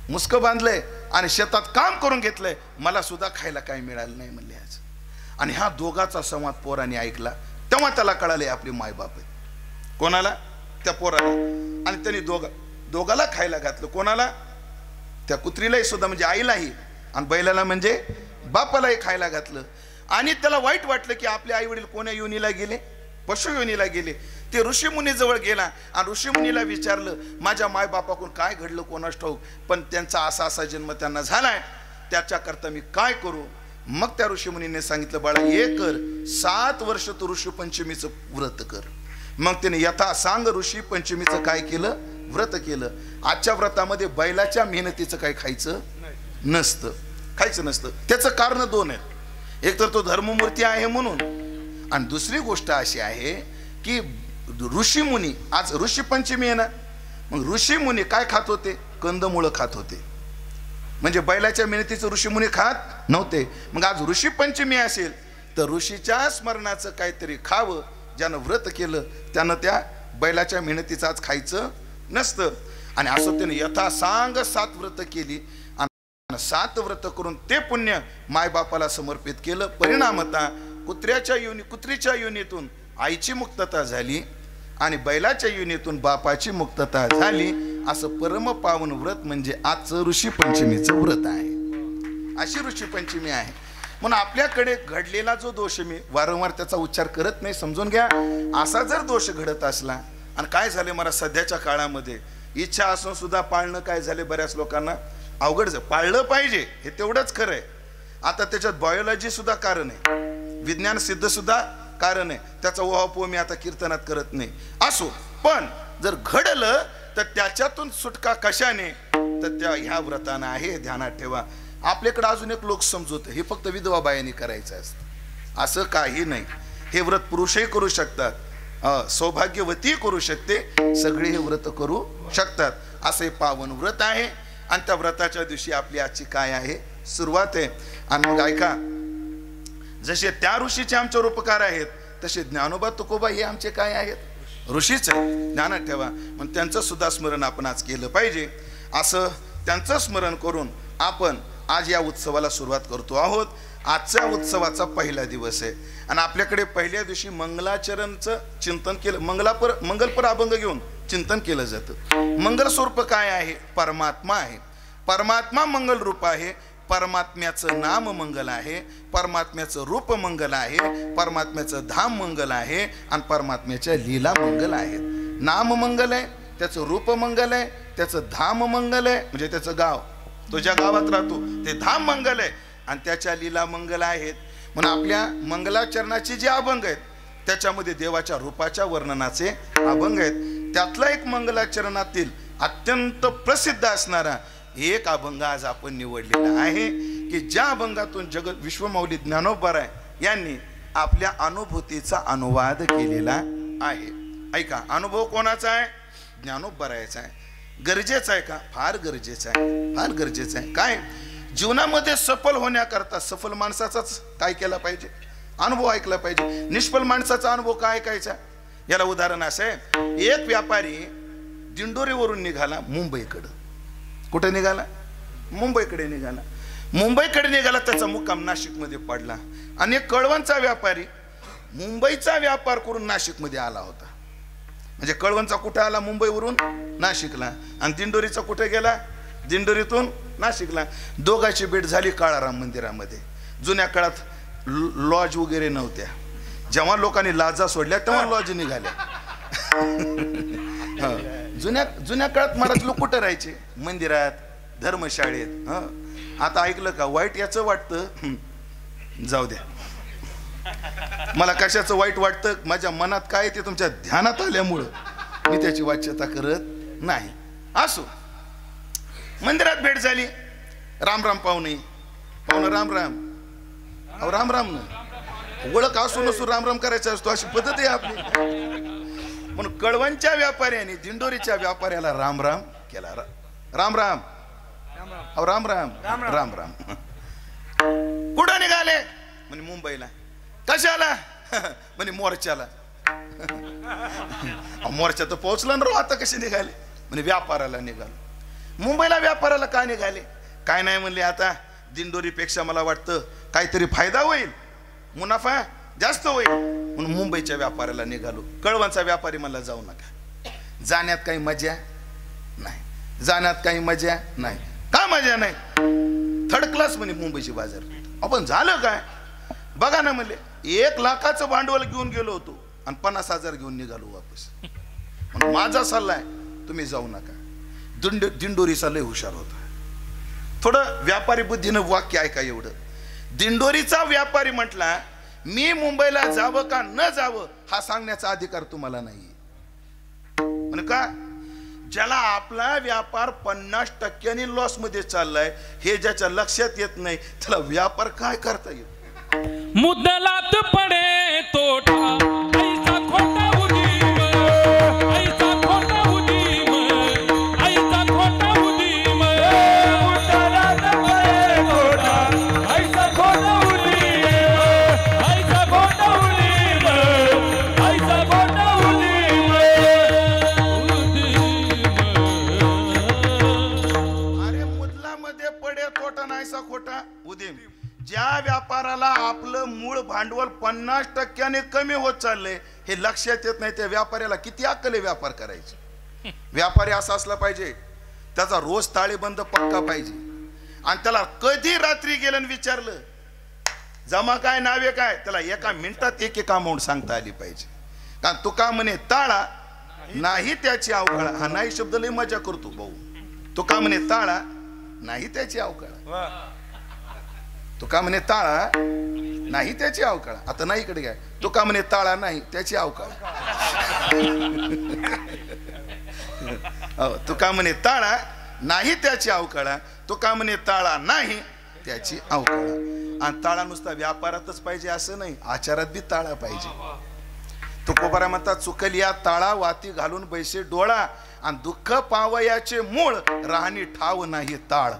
मुसकं बांधलंय आणि शेतात काम करून घेतलंय, मला सुद्धा खायला काही मिळालं नाही म्हणले आज. आणि हा दोघाचा संवाद पोराने ऐकला. तेव्हा त्याला कळाले आपली मायबाप आहे. कोणाला? त्या पोराला. आणि त्यांनी दोघाला खायला घातलं. कोणाला? त्या कुत्रीलाही सुद्धा, म्हणजे आईलाही, आणि बैलाला म्हणजे बापालाही खायला घातलं. आणि त्याला वाईट वाटलं की आपले आई वडील कोण्या योनीला गेले? पशु योनीला गेले. ते ऋषीमुनी जवळ गेला आणि ऋषीमुनीला विचारलं, माझ्या मायबापाकडून काय घडलं कोणास ठाऊक, पण त्यांचा असा असा जन्म त्यांना झालाय, त्याच्याकरता मी काय करू? मग त्या ऋषीमुनीने सांगितलं, बाळा एक कर, 7 वर्ष तू ऋषी पंचमीचं व्रत कर. मग त्याने यथा सांग ऋषी पंचमीचं काय केलं? व्रत केलं. आजच्या व्रतामध्ये बैलाच्या मेहनतीचं काही खायचं नसतं. त्याचं कारण 2 आहेत. एक तर तो धर्ममूर्ती आहे म्हणून, आणि दुसरी गोष्ट अशी आहे की ऋषीमुनी, आज ऋषी पंचमी आहे ना, मग ऋषीमुनी काय खात होते? कंदमुळं खात होते. म्हणजे बैलाच्या मेहनतीचं ऋषीमुनी खात नव्हते. मग आज ऋषी पंचमी असेल तर ऋषीच्या स्मरणाचं काहीतरी खावं. ज्यानं व्रत केलं त्यानं त्या बैलाच्या मेहनतीचं आज खायचं नसतं. आणि असं त्याने यथासांग 7 व्रत केली आणि 7 व्रत करून ते पुण्य मायबापाला समर्पित केलं. परिणामतः कुत्रीच्या योनीतून आईची मुक्तता झाली आणि बैलाच्या युनीतून बापाची मुक्तता झाली. असं परम पावन व्रत म्हणजे आजचं ऋषी पंचमीचं व्रत आहे. अशी ऋषी पंचमी आहे. म्हणून आपल्याकडे घडलेला जो दोष, मी वारंवार त्याचा उच्चार करत नाही, समजून घ्या. असा जर दोष घडत असला, आणि काय झाले मला सध्याच्या काळामध्ये इच्छा असून सुद्धा पाळणं काय झाले बऱ्याच लोकांना अवघड. पाळलं पाहिजे हे तेवढंच खरं आहे. आता त्याच्यात बायोलॉजी सुद्धा कारण आहे, विज्ञान सिद्ध सुद्धा कारण आहे. त्याचा ओहापोह मी आता कीर्तनात करत नाही. असो, पण जर घडलं तर त्याच्यातून सुटका कशाने, तर त्या ह्या व्रतानं आहे. ध्यानात ठेवा. आपल्याकडे अजून एक लोक समजवत हे फक्त विधवा बायांनी करायचं असतं. असं काही नाही. हे व्रत पुरुषही करू शकतात, सौभाग्यवती करू शकते, सगळे हे व्रत करू शकतात. असे पावन व्रत आहे. आणि त्या व्रताच्या दिवशी आपली आजची काय आहे सुरुवात आहे. आणि मग ऐका, जसे त्या ऋषीचे आमच्यावर उपकार आहेत, तसे ज्ञानोबा तुकोबा हे आमचे काय आहेत, ऋषीच आहेत. ध्यानात ठेवा. मग त्यांचं सुद्धा स्मरण आपण आज केलं पाहिजे. असं त्यांचं स्मरण करून आपण आज या उत्सवाला सुरुवात करतो आहोत. आजच्या उत्सवाचा पहिला दिवस आहे. आणि आपल्याकडे पहिल्या दिवशी मंगलाचरणचं चिंतन केलं, मंगलपर अभंग घेऊन चिंतन केलं जातं. मंगल स्वरूप काय आहे, परमात्मा आहे. परमात्मा मंगल रूप आहे. परमात्म्याचं नाम मंगल आहे, परमात्म्याचं रूप मंगल आहे, परमात्म्याचं धाम मंगल आहे, आणि परमात्म्याच्या लीला मंगल आहेत. नाम मंगल आहे, त्याचं रूप मंगल आहे, त्याचं धाम मंगल आहे, म्हणजे त्याचं गाव, तो ज्या गावात राहतो ते धाम मंगल आहे, आणि त्याच्या लीला मंगल आहेत. म्हणून आपल्या मंगलाचरणाचे जे अभंग आहेत त्याच्यामध्ये देवाच्या रूपाच्या वर्णनाचे अभंग आहेत. त्यातला एक मंगलाचरणातील अत्यंत प्रसिद्ध असणारा एक अभंग आज आपण निवडलेला आहे, की ज्या अभंगातून जगत विश्वमौली ज्ञानोबराय यांनी आपल्या अनुभूतीचा अनुवाद केलेला आहे. ऐका, अनुभव कोणाचा आहे, ज्ञानोबरायचा आहे. गरजेचं आहे का, फार गरजेचं आहे, फार गरजेचं आहे. काय जीवनामध्ये सफल होण्याकरता सफल माणसाचाच काय केला पाहिजे, अनुभव ऐकला पाहिजे. निष्फल माणसाचा अनुभव काय ऐकायचा. याला उदाहरण असं आहे, एक व्यापारी दिंडोरीवरून निघाला मुंबईकडं. कुठे निघाला, मुंबईकडे निघाला. मुंबईकडे निघाला, त्याचा मुक्काम नाशिकमध्ये पडला. आणि एक कळवणचा व्यापारी मुंबईचा व्यापार करून नाशिकमध्ये आला होता. म्हणजे कळवणचा कुठे आला, मुंबईवरून नाशिकला. आणि दिंडोरीचा कुठे गेला, दिंडोरीतून नाशिकला. दोघांची भेट झाली काळाराम मंदिरामध्ये. जुन्या काळात लॉज वगैरे नव्हत्या. जेव्हा लोकांनी लाजा सोडल्या तेव्हा लॉज निघाल्या. जुन्या काळात महाराज लोक कुठं राहायचे, मंदिरात, धर्मशाळेत. आता ऐकलं का, वाईट याचं वाटतं, जाऊ द्या. मला कशाचं वाईट वाटतं, माझ्या मनात काय ते तुमच्या ध्यानात आल्यामुळं मी त्याची वाच्यता करत नाही. असो, मंदिरात भेट झाली. राम राम पाहुणे, पाहुणं राम राम. अहो राम राम ना, ओळख असो नसो राम राम करायचा असतो, अशी पद्धत आहे आपली. म्हणून कळवणच्या व्यापाऱ्याने दिंडोरीच्या व्यापाऱ्याला राम राम केला. राम राम, अहो राम राम, राम राम. कुठं निघाले, म्हणे मुंबईला. कशाला, म्हणे मोर्चाला. मोर्चा तर पोहोचला ना, आता कसे निघाले, म्हणे व्यापाराला निघालो. मुंबईला व्यापाराला का निघाले, काय नाही म्हणले, आता दिंडोरीपेक्षा मला वाटतं काहीतरी फायदा होईल, मुनाफा जास्त होईल, म्हणून मुंबईच्या व्यापाऱ्याला निघालो. कळवणचा व्यापारी मला जाऊ नका, जाण्यात काही मजा नाही, जाण्यात काही मजा नाही. का मजा नाही, थर्ड क्लास म्हणे मुंबईची बाजारपेठ. आपण झालं काय बघा ना, म्हणले 1 लाखाचं भांडवल घेऊन गेलो होतो आणि 50,000 घेऊन निघालो वापस. म्हणून माझा सल्ला आहे, तुम्ही जाऊ नका. दिंडोरीचा लय हुशार होता. थोडं व्यापारी बुद्धीनं वाक्य ऐका एवढं. दिंडोरीचा व्यापारी म्हटला, मी मुंबईला जावं का न जावं हा सांगण्याचा अधिकार तुम्हाला नाही. म्हणे का, ज्याला आपला व्यापार 50% लॉस मध्ये चाललाय हे ज्याच्या लक्षात येत नाही, त्याला व्यापार काय करता येईल. मुद्दलात पडे तोटा, ऐसा खोटा उदीम, ऐसा खोटा उदीम, ऐसा खोटा उदीम. मुद्दलात पडे तोटा, ऐसा खोटा उदीम, ऐसा खोटा उदीम, ऐसा खोटा उदीम. अरे मुदलामध्ये पडे तोटा नाहीसा खोटा उदीम. ज्या व्यापाराला आपलं मूळ मूळ भांडवल 50% कमी होत चाललंय हे लक्षात येत नाही. त्या व्यापाऱ्याला किती अक्कल आहे व्यापार करायची. व्यापारी असा असला पाहिजे, त्याचा रोज ताळेबंद पक्का पाहिजे, आणि त्याला कधी रात्री गेलं आणि विचारलं जमा काय नावे काय, त्याला एका मिनिटात एक अमाऊंट सांगता आली पाहिजे. कारण तुका म्हणे ताळा नाही त्याची अवकाळा. हा नाही शब्द लय मजा करतो भाऊ. तुका म्हणे ताळा नाही त्याची अवकाळा. तुका म्हणे ताळा नाही त्याची अवकाळा. आता नाही इकडे घ्या. तुका म्हणे ताळा नाही त्याची अवकाळा. तुका म्हणे ताळा नाही त्याची अवकाळा. तुका म्हणे ताळा नाही त्याची अवकाळा. आणि ताळा नुसता व्यापारातच पाहिजे असं नाही, आचारात बी ताळा पाहिजे. तुकोबारा म्हणतात चुकलिया ताळा वाती घालून बैसे डोळा, आणि दुःख पावयाचे मूळ राहणी ठाव नाही ताळ.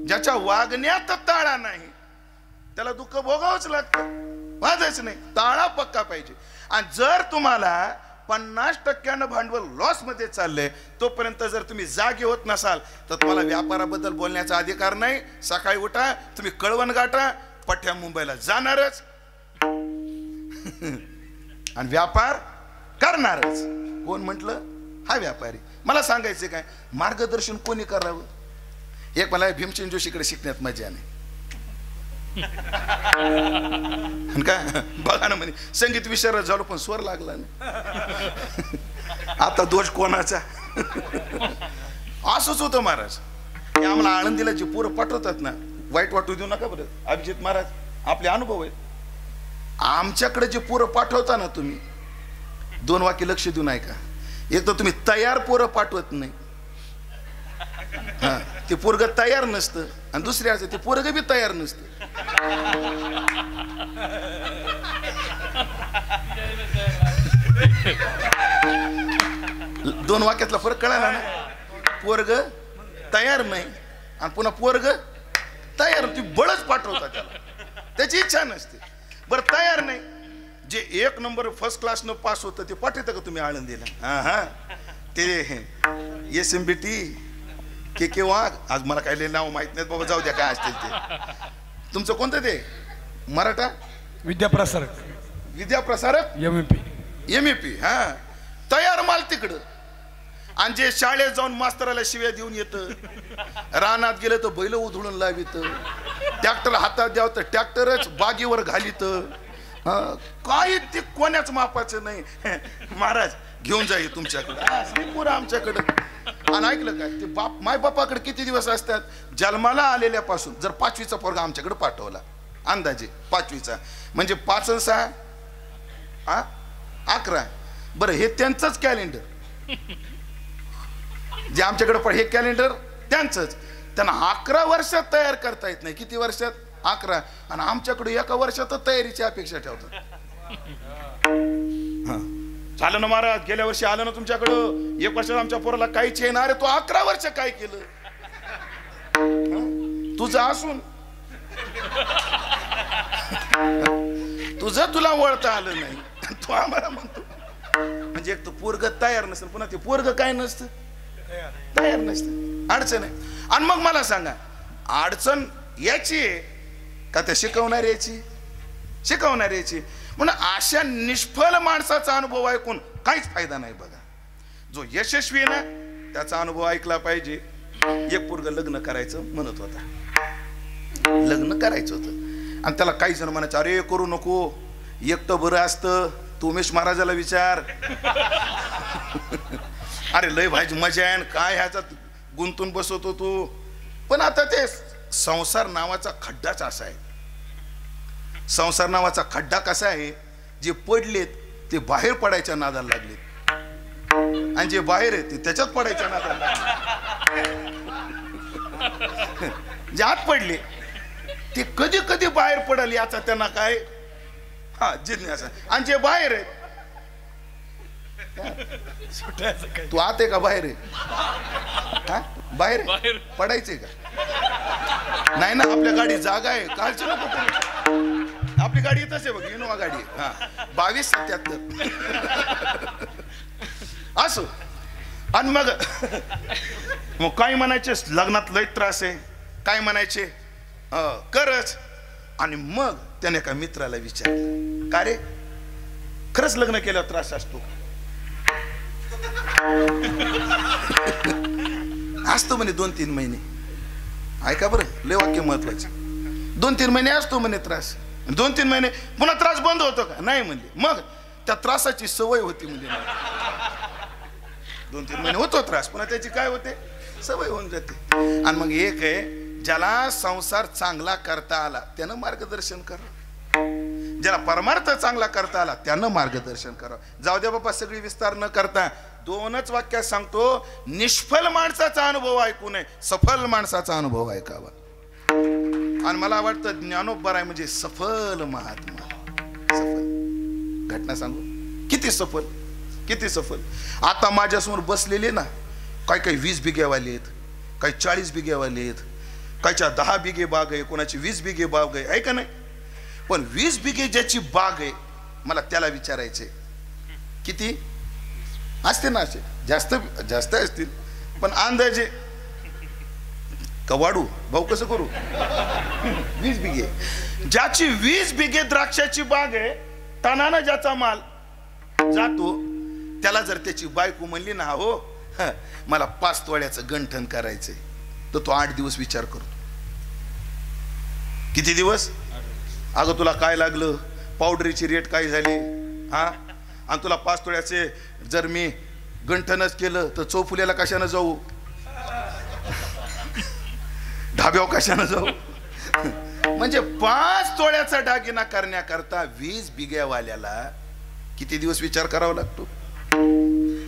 ज्याच्या वागण्यात ताळा नाही त्याला दुःख भोगावंच लागतं, वाजच नाही. ताळा पक्का पाहिजे. आणि जर तुम्हाला 50% भांडवल लॉस मध्ये चाललंय, तोपर्यंत जर तुम्ही जागे होत नसाल तर तुम्हाला व्यापाराबद्दल बोलण्याचा अधिकार नाही. सकाळी उठा, तुम्ही कळवण गाठा, पठ्या मुंबईला जाणारच आणि व्यापार करणारच. कोण म्हटलं? हा व्यापारी. मला सांगायचं काय, मार्गदर्शन कोणी करावं? एक मला भीमसेन जोशीकडे शिकण्यात मजा नाही. का बघा ना म्हणे संगीत विशारद झालो पण स्वर लागला नाही. आता दोष कोणाचा? असंच होतं महाराज. हे आम्हाला आळंदीला जे पोरं पाठवतात ना, वाईट वाटू देऊ नका बरं. अभिजित महाराज आपले अनुभव आहेत. आमच्याकडे जे पोरं पाठवता ना तुम्ही, 2 वाक्य लक्ष देऊन ऐका. एक तर तुम्ही तयार पोरं पाठवत नाही, हा ते पोरग तयार नसतं, आणि दुसरे असं ते पोरग बी तयार नसतं. दोन वाक्यातला फरक कळाला ना. पोरग तयार नाही आणि पुन्हा पोरग तयार, ती बळच पाठवता त्याला, त्याची इच्छा नसते. बरं तयार नाही, जे 1 नंबर फर्स्ट क्लास न पास होतं ते पाठवतं का तुम्ही आळंदीला? हा हा ते SMBT के वाघ, आज मला काही नाव माहित नाही बाबा, जाऊ द्या काय असतील ते. तुमचं कोणतं ते मराठा विद्याप्रसारक MEP. हा तयार माल तिकडं. आणि जे शाळेत जाऊन मास्तराला शिव्या देऊन येतं, रानात गेलं तर बैल उधळून लावित, ट्रॅक्टर हातात द्यावं तर ट्रॅक्टरच बागेवर घालित. काही ते कोण्याच मापाचं नाही. महाराज घेऊन जाईल तुमच्याकडे पुरं आमच्याकडं. आणि ऐकलं काय, ते बाप माय बापाकडे किती दिवस असतात? जन्माला आलेल्यापासून जर 5वीचा पोरगा आमच्याकडे पाठवला, अंदाजे 5वीचा म्हणजे 5 आणि 6 11. बरं हे त्यांचंच कॅलेंडर जे आमच्याकडे हे कॅलेंडर त्यांचंच. त्यांना 11 वर्षात तयार करता येत नाही. किती वर्षात? 11. आणि आमच्याकडे 1 वर्षात तयारीची अपेक्षा ठेवतात. झालं ना महाराज, गेल्या वर्षी आलं ना तुमच्याकडं, 1 वर्षात आमच्या पोराला काहीच येणार आहे. तो 11 वर्ष काय केलं तुझं असून? तुझं तुला वळता आलं नाही, तो आम्हाला म्हणतो. म्हणजे एक तर पोरग तयार नसतं, पुन्हा ते पोरग काय नसतं, तयार नसतं. अडचण आहे. आणि मग मला सांगा, अडचण याची आहे का त्या शिकवणाऱ्याची? शिकवणाऱ्याची. म्हणून अशा निष्फळ माणसाचा अनुभव ऐकून काहीच फायदा नाही. बघा, जो यशस्वी आहे ना त्याचा अनुभव ऐकला पाहिजे. एक पोरग लग्न करायचं म्हणत होता, लग्न करायचं होतं, आणि त्याला काही जण म्हणायचं अरे करू नको, एकटं बरं असतं, तू उमेश महाराजाला विचार. अरे लय भाई मजा आहे, काय ह्याच्यात गुंतून बसवतो तू. पण आता ते संसार नावाचा खड्डाच असा आहे. संसार नावाचा खड्डा कसा आहे, जे पडलेत ते बाहेर पडायच्या नादाला लागलेत, आणि जे बाहेर आहे ते त्याच्यात पडायच्या नादाला लागले. जे आत पडले ते कधी कधी बाहेर पडल याचा त्यांना काय जिज्ञासा. आणि जे बाहेर आहे, तू आत आहे का बाहेर आहे? बाहेर पडायचंय का? नाही ना, आपल्या गाडी जागा आहे, कालची नको. आपली गाडी येतच आहे बघ, इनोवा गाडी. 2277 असो. आणि मग काही म्हणायचे लग्नात लय त्रास आहे, काय म्हणायचे करच. आणि मग त्याने एका मित्राला विचारलं, का रे खरंच लग्न केल्यावर त्रास असतो? असतो म्हणे 2-3 महिने. ऐका बरं, लय वाक्य महत्वाचे. 2-3 महिने असतो म्हणे त्रास. 2-3 महिने पुन्हा त्रास बंद होतो का? नाही म्हणले. मग त्या त्रासाची सवय होती म्हणजे 2-3 महिने होतो त्रास, पुन्हा त्याची काय होते, सवय होऊन जाते. आणि मग एक आहे, ज्याला संसार चांगला करता आला त्यानं मार्गदर्शन करा, ज्याला परमार्थ चांगला करता आला त्यानं मार्गदर्शन करा. जाऊ द्या बाबा, सगळी विस्तार न करता 2च वाक्यात सांगतो, निष्फल माणसाचा अनुभव ऐकू नये, सफल माणसाचा अनुभव ऐकावा. आणि मला वाटतं ज्ञानोबा आहे म्हणजे सफल महात्मा. सफल घटना सांगू, किती सफल, किती सफल. आता माझ्यासमोर बसलेले ना, काही 20 बिघेवाले आहेत, काही 40 बिघेवाले आहेत, काहीच्या 10 बिघे बाग आहे, कोणाची 20 बिघे बाग आहे का नाही. पण 20 बिघे ज्याची बाग आहे, मला त्याला विचारायचे किती असते ना, असे जास्त जास्त असतील, पण अंदाजे कवाडू भाऊ कसं करू. 20 बिघे, ज्याची 20 बिघे द्राक्षाची बाग आहे, टनानं ज्याचा माल जातो, त्याला जर त्याची बायको म्हणली ना, हो मला 5 तोळ्याचं गंठन करायचंय, तर तो 8 दिवस विचार करतो. किती दिवस? अगं तुला काय लागलं, पावडरीची रेट काय झाली, हा, आणि तुला 5 तोळ्याचे जर मी गंठनच केलं तर चौफुल्याला कशानं जाऊ, ढाब्यावर कशानं जाऊ. म्हणजे 5 तोळ्याचा दागिना करण्याकरता 20 बिघ्यावाल्याला किती दिवस विचार करावा लागतो?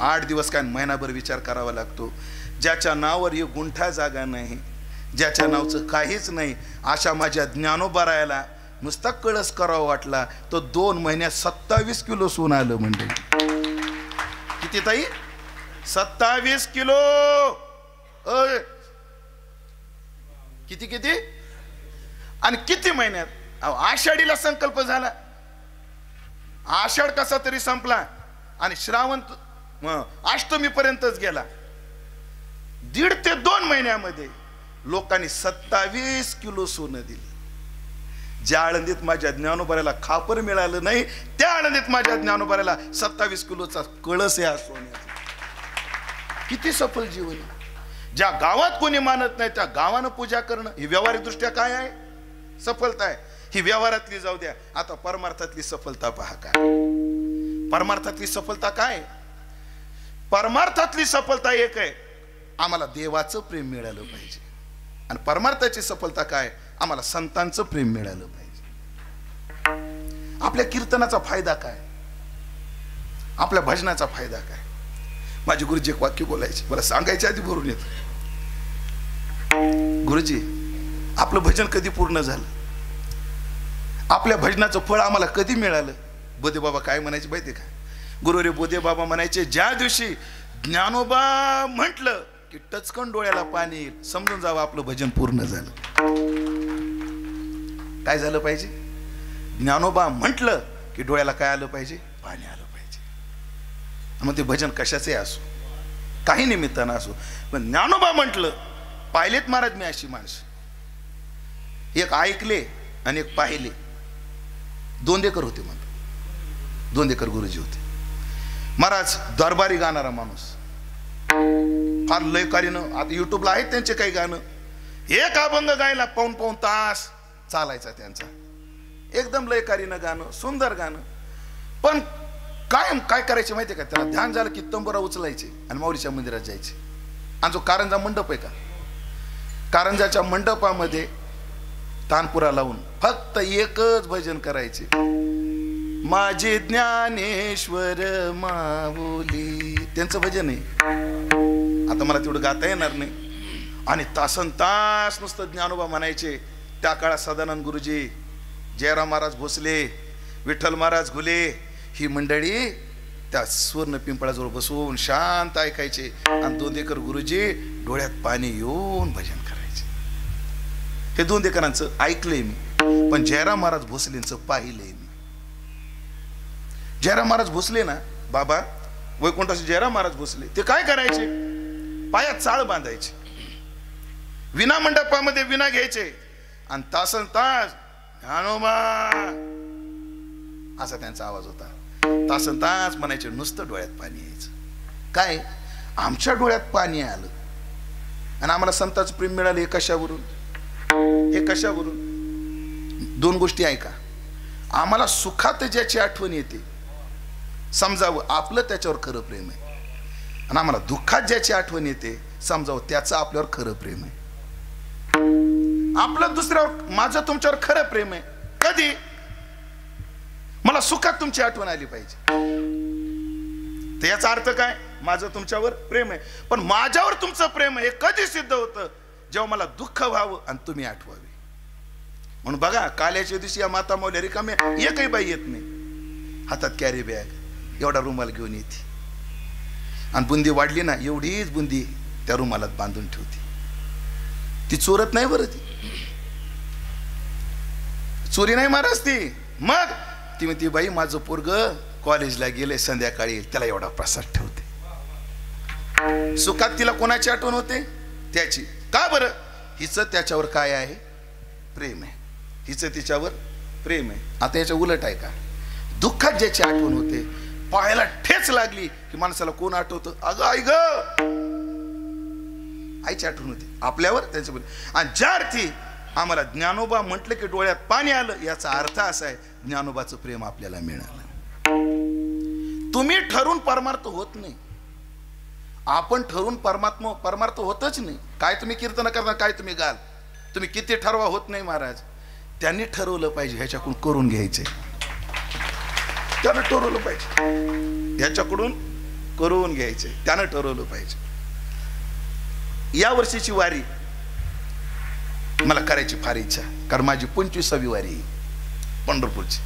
8 दिवस काय, महिनाभर विचार करावा लागतो. ज्याच्या नावावर एक गुंठा जागा नाही, ज्याच्या नावचं काहीच नाही, अशा माझ्या ज्ञानोबारायाला नुसता कळस करावा वाटला तो 2 महिन्यात 27 किलो सोनं आलं. म्हणजे किती ताई? 27 किलो. किती किती? आणि किती महिन्यात? आषाढीला संकल्प झाला, आषाढ कसा तरी संपला आणि श्रावण अष्टमी पर्यंतच गेला. 1.5 ते 2 महिन्यामध्ये लोकांनी 27 किलो सोनं दिलं. ज्या आळंदीत माझ्या ज्ञानोबाऱ्याला खापर मिळालं नाही, त्या आळंदीत माझ्या ज्ञानोबाऱ्याला 27 किलोचा कळस आहे सोन्याचा. किती सफल जीवन. ज्या गावात कोणी मानत नाही त्या गावानं पूजा करणं ही व्यावहारिक दृष्ट्या काय आहे? सफलता आहे. ही व्यवहारातली जाऊ द्या, आता परमार्थातली सफलता पहा. काय परमार्थातली सफलता? काय परमार्थातली सफलता? एक आहे, आम्हाला देवाचं प्रेम मिळालं पाहिजे. आणि परमार्थाची सफलता काय? आम्हाला संतांचं प्रेम मिळालं पाहिजे. आपल्या कीर्तनाचा फायदा काय? आपल्या भजनाचा फायदा काय? माझे गुरुजी एक वाक्य बोलायचे, मला सांगायच्या आधी भरून येत, गुरुजी आपलं भजन कधी पूर्ण झालं, आपल्या भजनाचं फळ आम्हाला कधी मिळालं? बोधे बाबा काय म्हणायचे माहिती का? गुरु रे बोधे बाबा म्हणायचे, ज्या दिवशी ज्ञानोबा म्हटलं की टचकन डोळ्याला पाणी येईल, समजून जावं आपलं भजन पूर्ण झालं. काय झालं पाहिजे? ज्ञानोबा म्हटलं की डोळ्याला काय आलं पाहिजे? पाणी आलं पाहिजे. मग ते भजन कशाचे असो, काही निमित्तानं असो, पण ज्ञानोबा म्हटलं. पाहिलेत महाराज मी अशी माणसं, एक ऐकले आणि एक पाहिले. दोंदेकर होते म्हणतो, दोंदेकर गुरुजी होते महाराज. दरबारी गाणारा माणूस, फार लयकारीनं. आता युट्यूबला आहेत त्यांचे काही गाणं, एक अभंग गायला पाऊण तास चालायचा त्यांचा, एकदम लयकारीनं गाणं, सुंदर गाणं. पण कायम काय करायचे माहितीये का? त्याला ध्यान झालं की तंबोरा उचलायचे आणि माऊलीच्या मंदिरात जायचे. आणि जो कारंजा मंडप आहे का, कारंजाच्या मंडपामध्ये तानपुरा लावून फक्त एकच भजन करायचे, माझे ज्ञानेश्वर माऊली. त्यांचं भजन आहे. आता मला तेवढं गाता येणार नाही. आणि तासन तास नुसतं ज्ञानोबा म्हणायचे. त्या काळात सदानंद गुरुजी, जयराम महाराज भोसले, विठ्ठल महाराज घुले, ही मंडळी त्या सुवर्ण पिंपळाजवळ बसून शांत ऐकायचे. आणि दोंदेकर गुरुजी डोळ्यात पाणी येऊन भजन करायचे. हे दोंदेकरांचं ऐकलंय मी, पण जयराम महाराज भोसलेंचं पाहिलंय मी. जयराम महाराज भोसले ना बाबा, वैकुंठाचे जयराम महाराज भोसले, ते काय करायचे? पायात चाळ बांधायचे, विना मंडपामध्ये विना घ्यायचे आणि तासन तास ज्ञानोबा असा त्यांचा आवाज होता. तासन तास म्हणायचे, नुसतं डोळ्यात पाणी यायचं. काय आमच्या डोळ्यात पाणी आलं आणि आम्हाला संतांचं प्रेम मिळालं. हे कशावरून? हे कशावरून? दोन गोष्टी ऐका. आम्हाला सुखात ज्याची आठवण येते समजावं आपलं त्याच्यावर खरं प्रेम आहे, आणि आम्हाला दुःखात ज्याची आठवण येते समजावं त्याचं आपल्यावर खरं प्रेम आहे. आपलं दुसऱ्यावर, माझं तुमच्यावर खरं प्रेम आहे. कधी? मला सुखात तुमची आठवण आली पाहिजे. तर याचा अर्थ काय? माझं तुमच्यावर प्रेम आहे. पण माझ्यावर तुमचं प्रेम आहे हे कधी सिद्ध होतं? जेव्हा मला दुःख व्हावं आणि तुम्ही आठवावे. म्हणून बघा, काल्याच्या दिवशी या माता माऊली रिकाम्या एकही बाई येत नाही, हातात कॅरी बॅग, एवढा रुमाल घेऊन येते, आणि बुंदी वाढली ना एवढीच बुंदी त्या रुमालात बांधून ठेवते. ती चोरत नाही बरं, ती चोरी नाही मारत ती. मग ती म्हणते, बाई माझं पोरग कॉलेजला गेले, संध्याकाळी त्याला एवढा प्रसाद ठेवते. सुखात तिला कोणाची आठवण होते? त्याची. का बरं? हिचं त्याच्यावर काय आहे? प्रेम आहे. हिचं तिच्यावर प्रेम आहे. आता याच्या उलट आहे का? दुःखात ज्याची आठवण होते, पायाला ठेच लागली की माणसाला कोण आठवतं? अगं आई ग, आईची आठवण होते आपल्यावर, त्यांच्यावर. आणि ज्या अर्थी आम्हाला ज्ञानोबा म्हटलं की डोळ्यात पाणी आलं, याचा अर्थ असा आहे ज्ञानोबाचं प्रेम आपल्याला मिळालं. तुम्ही ठरून परमार्थ होत नाही, आपण ठरून परमार्थ होतच नाही. काय तुम्ही कीर्तन करता, काय तुम्ही गाल, तुम्ही किती ठरवा, होत नाही महाराज. त्यांनी ठरवलं पाहिजे ह्याच्याकडून करून घ्यायचे, त्यानं ठरवलं पाहिजे ह्याच्याकडून करून घ्यायचे, त्यानं ठरवलं पाहिजे. या वर्षीची वारी मला करायची फार इच्छा, कारण माझी 25वी वारी पंढरपूरची.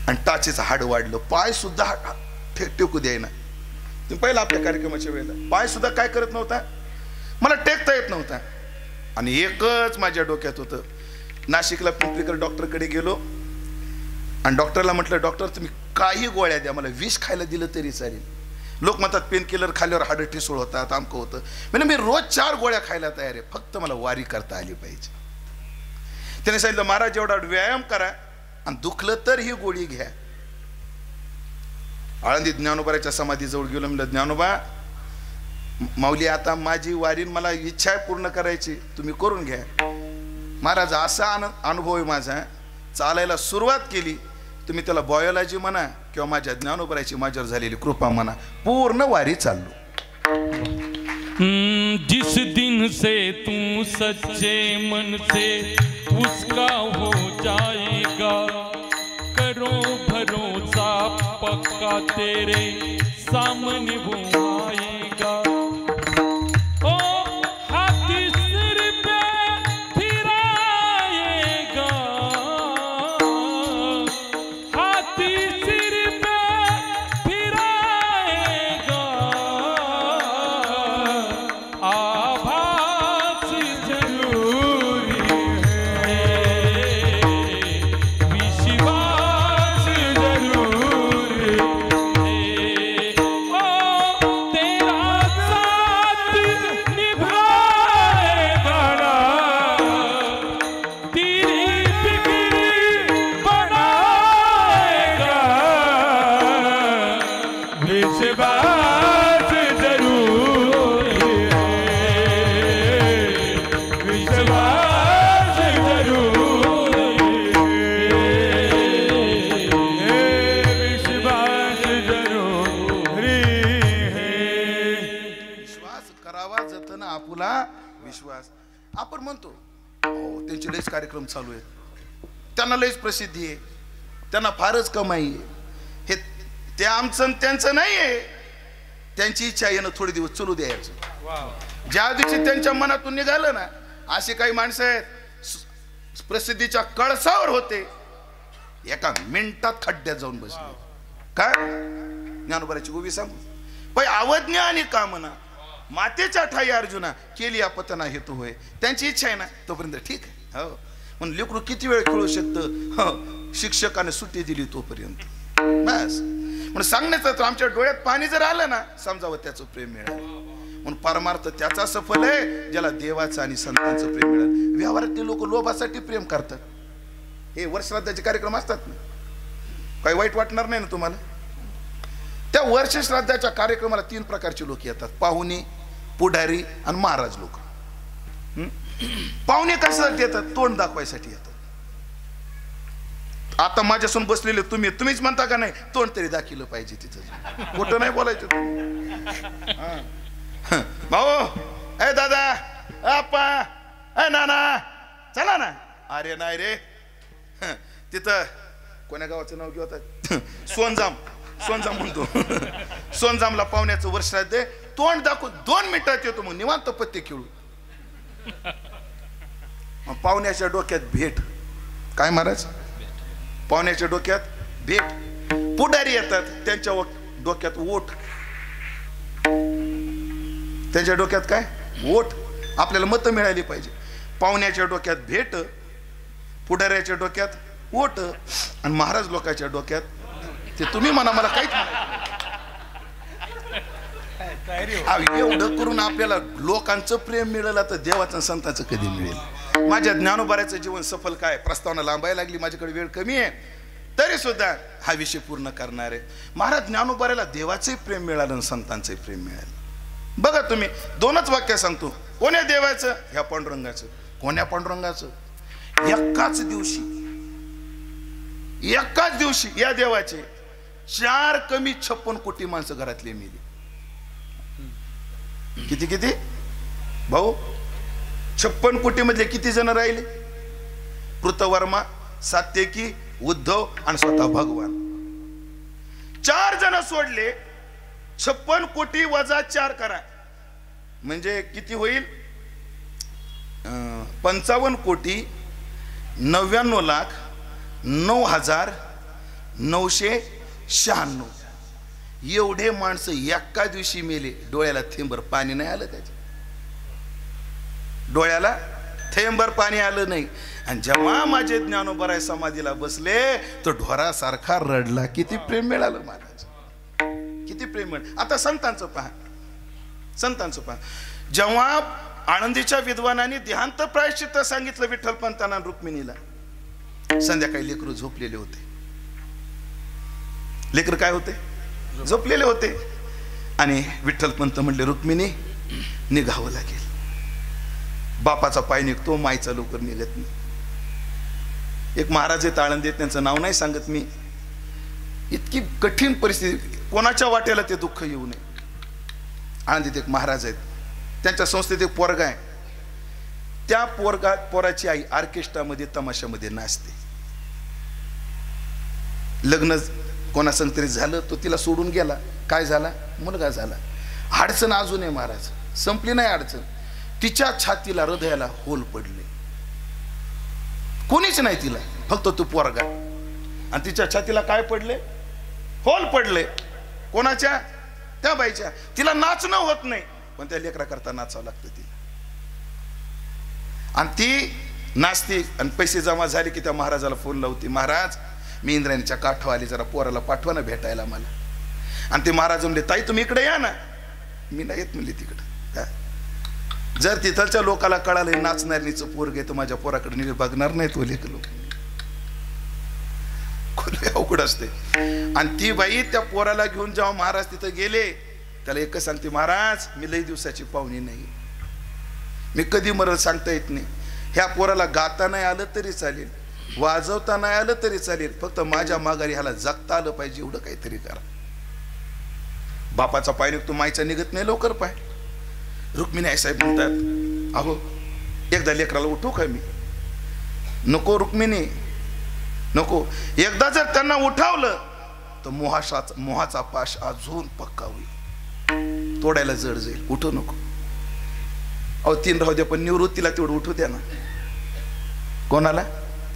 आणि टाचेचं हाड वाढलं, पाय सुद्धा टेकू द्यायना. तुम्ही पहिला आपल्या कार्यक्रमाच्या वेळेला पाय सुद्धा काय करत नव्हता, मला टेकता येत नव्हता. आणि एकच माझ्या डोक्यात होतं, नाशिकला पिंपरीकर डॉक्टरकडे गेलो आणि डॉक्टरला म्हटलं, डॉक्टर तुम्ही काही गोळ्या द्या, मला विष खायला दिलं तरी चालेल. लोक म्हणतात पेन किलर खाल्ल्यावर हाडं ठिसूळ होतात, आमकं होतं. म्हणजे मी रोज 4 गोळ्या खायला तयार आहे, फक्त मला वारी करता आली पाहिजे. त्याने सांगितलं, महाराज एवढा व्यायाम करा आणि दुखलं तर ही गोळी घ्या. आळंदीत ज्ञानोबाच्या समाधीजवळ गेलो. म्हणलं, ज्ञानोबा माऊली आता माझी वारी मला इच्छा आहे पूर्ण करायची, तुम्ही करून घ्या. महाराज असा अनुभव आहे माझा, चालायला सुरुवात केली, तुम्ही त्याला बायोलॉजी म्हणा किंवा माझ्या ज्ञानोबराची माझ्यावर झालेली कृपा म्हणा, पूर्ण वारी चाललो. जिस दिन से तू सच्चे मन से उसका हो जाएगा, करो भरोसा पक्का तेरे सामने वो आएगा. ओ हाथी सिर पे फिराएगा, हाथी सिर पे फिराएगा, आभास जरूरी है, विश्वास जरूरी है. ओ तेरा साथ निभाएगा ना, तेरी फिक्र बनाएगा, विश्वास जरूरी है, विश्वास जरूरी है, विश्वास जरूरी है. विश्वास करावा जतन आपुला विश्वास. आपण म्हणतो हो त्यांचे लयच कार्यक्रम चालू आहेत, त्यांना लयच प्रसिद्धी आहे, त्यांना फारच कमाई आहे. हे ते आमचं त्यांचं नाही आहे. त्यांची इच्छा आहे ना थोडे दिवस चलू द्यायचं. ज्या दिवशी त्यांच्या मनातून निघालं ना, असे काही माणसं आहेत प्रसिद्धीच्या कळसावर होते, एका मिनिटात खड्ड्यात जाऊन बसले. काय ज्ञानोबाची गोवी सांगू, पण अवज्ञा आणि कामना मातेच्या ठाई अर्जुना केली आपतना हेतू होय. त्यांची इच्छा आहे ना तोपर्यंत ठीक आहे. हो म्हणून लेकरू किती वेळ खेळू शकतं, हो शिक्षकाने सुट्टी दिली तोपर्यंत बस. म्हणून सांगण्याचं तर आमच्या डोळ्यात पाणी जर आलं ना, समजावं त्याचं प्रेम मिळालं. म्हणून परमार्थ त्याचा सफल आहे ज्याला देवाचं आणि संतांचं प्रेम मिळालं. व्यवहारात ते लोक लोभासाठी प्रेम करतात, हे वर्षश्राद्धाचे कार्यक्रम असतात ना, काही वाईट वाटणार नाही ना तुम्हाला? त्या वर्षश्राद्धाच्या कार्यक्रमाला 3 प्रकारचे लोक येतात, पाहुणे, पुढारी आणि महाराज लोक. पाहुणे कशासाठी येतात? तोंड दाखवायसाठी येतात. आता माझ्यासमोर बसलेले तुम्हीच म्हणता का नाही तोंड तरी दाखिलं पाहिजे तिथं, खोटं नाही बोलायचं. भाऊ, ए दादा, आप्पा, ए नाना, चला ना. अरे नाही रे, तिथं कोण्या गावाचं नाव घेऊ? सोनजाम म्हणतो. सोनजामला पाहुण्याचं वर्षश्राद्ध आहे, तोंड दाखवून 2 मिनिटात येतो, मग निवांत पत्ते खेळू. मग पाहुण्याच्या डोक्यात भेट. काय महाराज? पाहुण्याच्या डोक्यात भेट. पुढारी येतात, त्यांच्या डोक्यात वोट. त्यांच्या डोक्यात काय? वोट. आपल्याला मतं मिळाली पाहिजे. पाहुण्याच्या डोक्यात भेट, पुढाऱ्याच्या डोक्यात वोट, आणि महाराज लोकांच्या डोक्यात ते तुम्ही म्हणा, मला काहीच एवढं करून आपल्याला लोकांचं प्रेम मिळालं तर देवाचं संतांचं कधी मिळेल? माझ्या ज्ञानोबाऱ्याचं जीवन सफल काय? प्रस्तावना लांबायला लागली, माझ्याकडे वेळ कमी आहे, तरी सुद्धा हा विषय पूर्ण करणार आहे. महाराज ज्ञानोबाऱ्याला देवाचंही प्रेम मिळालं आणि संतांचंही प्रेम मिळालं. बघा तुम्ही 2च वाक्य सांगतो. कोण्या देवाचं? ह्या पांडुरंगाचं. कोण्या पांडुरंगाचं? एकाच दिवशी या देवाचे 4 कमी 56 कोटी माणसं घरातले मेली. किती भाऊ? 56 कोटी मधले किती जण राहिले? कृतवर्मा, सात्यकी, उद्धव आणि स्वतः भगवान. 4 जण सोडले. 56 कोटी वजा 4 करा म्हणजे किती होईल? 55 कोटी 99,09,996. एवढे माणसं एका दिवशी मेले. डोळ्याला थेंबर पाणी नाही आलं त्याच्या. डोळ्याला थेंबर पाणी आलं नाही. आणि जेव्हा माझे ज्ञानोबराय समाधीला बसले तो ढोरासारखा रडला. किती प्रेम मिळालं महाराज, किती प्रेम मिळालं. आता संतांचं पहा. जेव्हा आळंदीच्या विद्वानांनी देहांत प्रायश्चित्त सांगितलं विठ्ठलपंतांना रुक्मिणीला, संध्याकाळी लेकरू झोपलेले होते. लेकर काय होते? झोपलेले होते. आणि विठ्ठलपंत म्हणले, रुक्मिणी निघावं लागेल. बापाचा पाय निघतो, माईचा लवकर निघत नाही. एक महाराज आहेत आळंदीत, त्यांचं नाव नाही सांगत मी. इतकी कठीण परिस्थिती, कोणाच्या वाट्याला ते दुःख येऊ नये. आळंदीत एक महाराज आहेत, त्यांच्या संस्थेत एक पोरगा आहे. त्या पोराची आई ऑर्केस्ट्रामध्ये तमाशामध्ये नाचते. लग्न कोणासंग तरी झालं, तो तिला सोडून गेला. काय झाला? मुलगा झाला. अडचण अजून आहे महाराज, संपली नाही अडचण. तिच्या छातीला, हृदयाला होल पडले. कोणीच नाही तिला, फक्त तो पोरगा. आणि तिच्या छातीला काय पडले? होल पडले. कोणाच्या? त्या बाईच्या. तिला नाचणं होत नाही, पण त्या लेकरा करता नाचावं लागतं तिला. आणि ती नाचते. आणि पैसे जमा झाले की त्या महाराजाला फोन लावते, महाराज मी इंद्रायणीच्या काठवा आली, जरा पोराला पाठवा ना भेटायला मला. आणि ते महाराज म्हणले, ताई तुम्ही इकडे या ना. मी नाही येत म्हणले तिकडं. जर तिथलच्या लोकाला कळालं नाचणारीचं पोरग आहे तर माझ्या पोराकडे निघे बघणार नाही तो लेक लोक. अवघड असते. आणि ती बाई त्या पोराला घेऊन जेव्हा महाराज तिथं गेले, त्याला एकच सांगते, महाराज मी लई दिवसाची पाहुणी नाही, मी कधी मरल सांगता येत नाही. ह्या पोराला गाता नाही आलं तरी चालेल, वाजवता नाही आलं तरी चालेल, फक्त माझ्या माघारी ह्याला जगता आलं पाहिजे, एवढं काहीतरी करा. बापाचा पाय निघतो, माईचा निघत नाही लवकर पाय. रुक्मिणी आई साहेब म्हणतात, अहो एकदा लेकराला उठू का मी? नको रुक्मिणी नको. एकदा जर त्यांना उठावलं तर मोहाचा पाश अजून पक्का होईल, तोडायला जड जाईल. उठू नको. अहो 3 राहू द्या, पण निवृत्तीला तेवढं उठू द्या ना. कोणाला?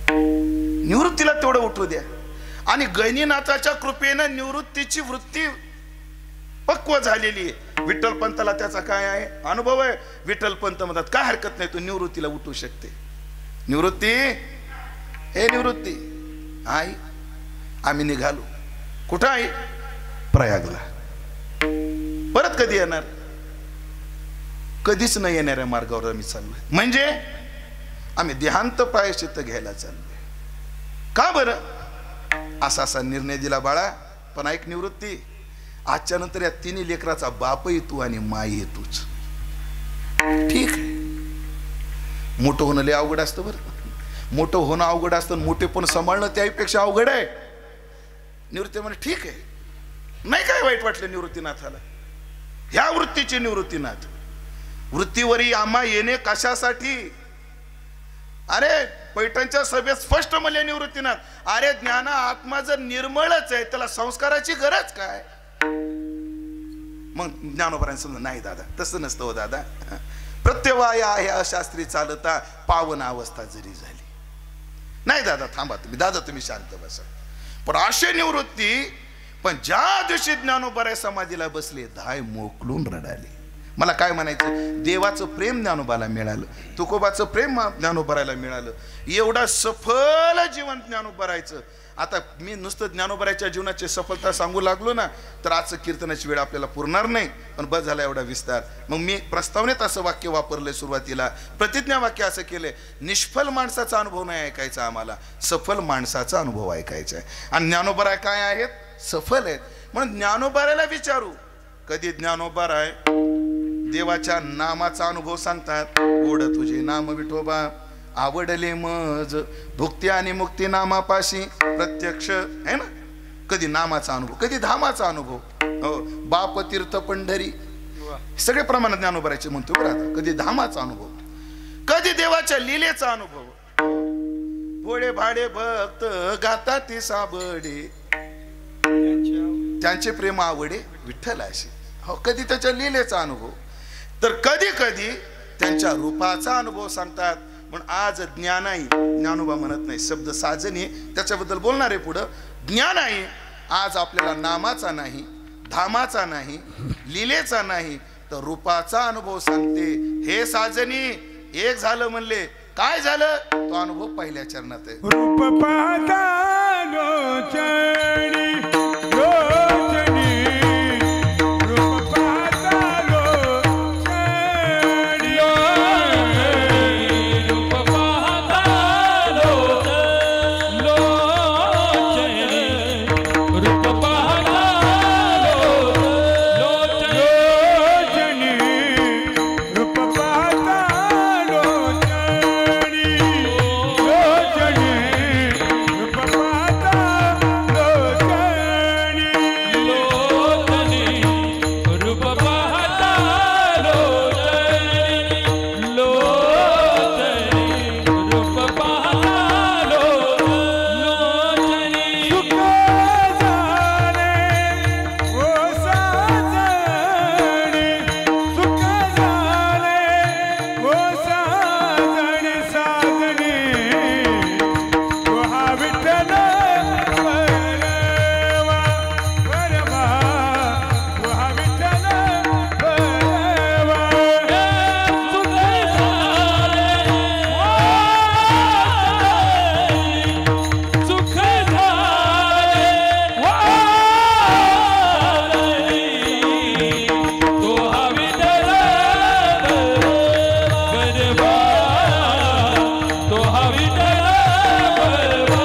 निवृत्तीला तेवढं उठू द्या. आणि गहिनीनाथाच्या कृपेनं निवृत्तीची वृत्ती पक्व झालेली आहे. विठ्ठलपंताला त्याचा काय आहे अनुभव आहे. विठ्ठलपंत म्हणतात काय हरकत नाही, तू निवृत्तीला उठू शकते. निवृत्ती, हे निवृत्ती आई आम्ही निघालो. कुठं आहे? प्रयागला. परत कधी येणार? कधीच नाही येणाऱ्या मार्गावर आम्ही चाललोय. म्हणजे आम्ही देहांत प्रायश्चित्त घ्यायला चाललोय. का बरं असा असा निर्णय दिला बाळा, पण ऐक निवृत्ती, आजच्या नंतर या तिन्ही लेकराचा बापही तू आणि माई तूच. ठीक आहे. मोठं होणं लय अवघड असतं बरं, मोठं होणं अवघड असतं, मोठे पण सांभाळणं त्यापेक्षा अवघड आहे. निवृत्ती म्हणे ठीक आहे. नाही काय वाईट वाटलं निवृत्तीनाथाला, ह्या वृत्तीचे निवृत्तीनाथ. वृत्तीवरी आम्हा येणे कशासाठी? अरे पैठणच्या सभेत स्पष्ट म्हणले निवृत्तीनाथ, अरे ज्ञाना आत्मा जर निर्मळच आहे त्याला संस्काराची गरज काय? मग ज्ञानोबरांनी समजा नाही दादा तसं नसतं हो दादा, प्रत्यवाय आहे अशास्त्री चालता पावन अवस्था जरी झाली. नाही दादा थांबा तुम्ही, दादा तुम्ही शांत बसा. पण असे निवृत्ती, पण ज्या दिवशी ज्ञानोबराय समाधीला बसले धाय मोकलून रडाले. मला काय म्हणायचं, देवाचं प्रेम ज्ञानोबाला मिळालं, तुकोबाचं प्रेम ज्ञानोबरायला मिळालं, एवढं सफल जीवन ज्ञानोबरायचं. आता मी नुसतं ज्ञानोबरायच्या जीवनाची सफलता सांगू लागलो ना तर आजचं कीर्तनाची वेळ आपल्याला पुरणार नाही, पण बस झाला एवढा विस्तार. मग मी प्रस्तावनेत असं वाक्य वापरलंय सुरुवातीला, प्रतिज्ञा वाक्य असं केलंय, निष्फल माणसाचा अनुभव नाही ऐकायचा आम्हाला, सफल माणसाचा अनुभव ऐकायचा आहे. आणि ज्ञानोबराय काय आहेत? सफल आहेत. म्हणून ज्ञानोबरायला विचारू, कधी ज्ञानोबराय देवाच्या नामाचा अनुभव सांगतात, ओढ तुझे नाम विठोबा आवडले मज, भुक्ती आणि मुक्ती नामापाशी प्रत्यक्ष है ना. कधी नामाचा अनुभव, कधी धामाचा अनुभव. हो, बाप तीर्थ पंढरी सगळे प्रमाणात ज्ञानोबरायचे म्हणतो बरं. आता कधी धामाचा अनुभव, कधी देवाच्या लीलेचा अनुभव. भोळे भाडे भक्त गाता ती साबडे, त्यांचे प्रेम आवडे विठ्ठलाशी. हो, कधी त्याच्या लीलेचा अनुभव, तर कधी कधी त्यांच्या रूपाचा अनुभव सांगतात. पण आज ज्ञानाई, ज्ञानोबा म्हणत नाही, शब्द साजनी त्याच्याबद्दल बोलणार आहे पुढं. ज्ञानाई आज आपल्याला नामाचा नाही, धामाचा नाही, लीलेचा नाही, तर रूपाचा अनुभव सांगते. हे साजनी एक झालं म्हणले, काय झालं? तो अनुभव पहिल्या चरणात आहे. रूप पाहता लोचनी लोचनी, रूप पाहता लोचनी, रूप पाहता लोचनी, रूप पाहता लोचनी, रूप पाहता लोचनी, लोचनी, रूप पाहता लोचनी, लोचनी, रूप पाहता लोचनी, लोचनी, रूप पाहता लोचनी. सुख झाले ओ साजणी, सुख झाले ओ साजणी, साजणी तो हा विठ्ठल परवा, परवा तो हा विठ्ठल परवा. सुख झाले सुख झाले तो हा विठ्ठल परवा, तो हा विठ्ठल परवा.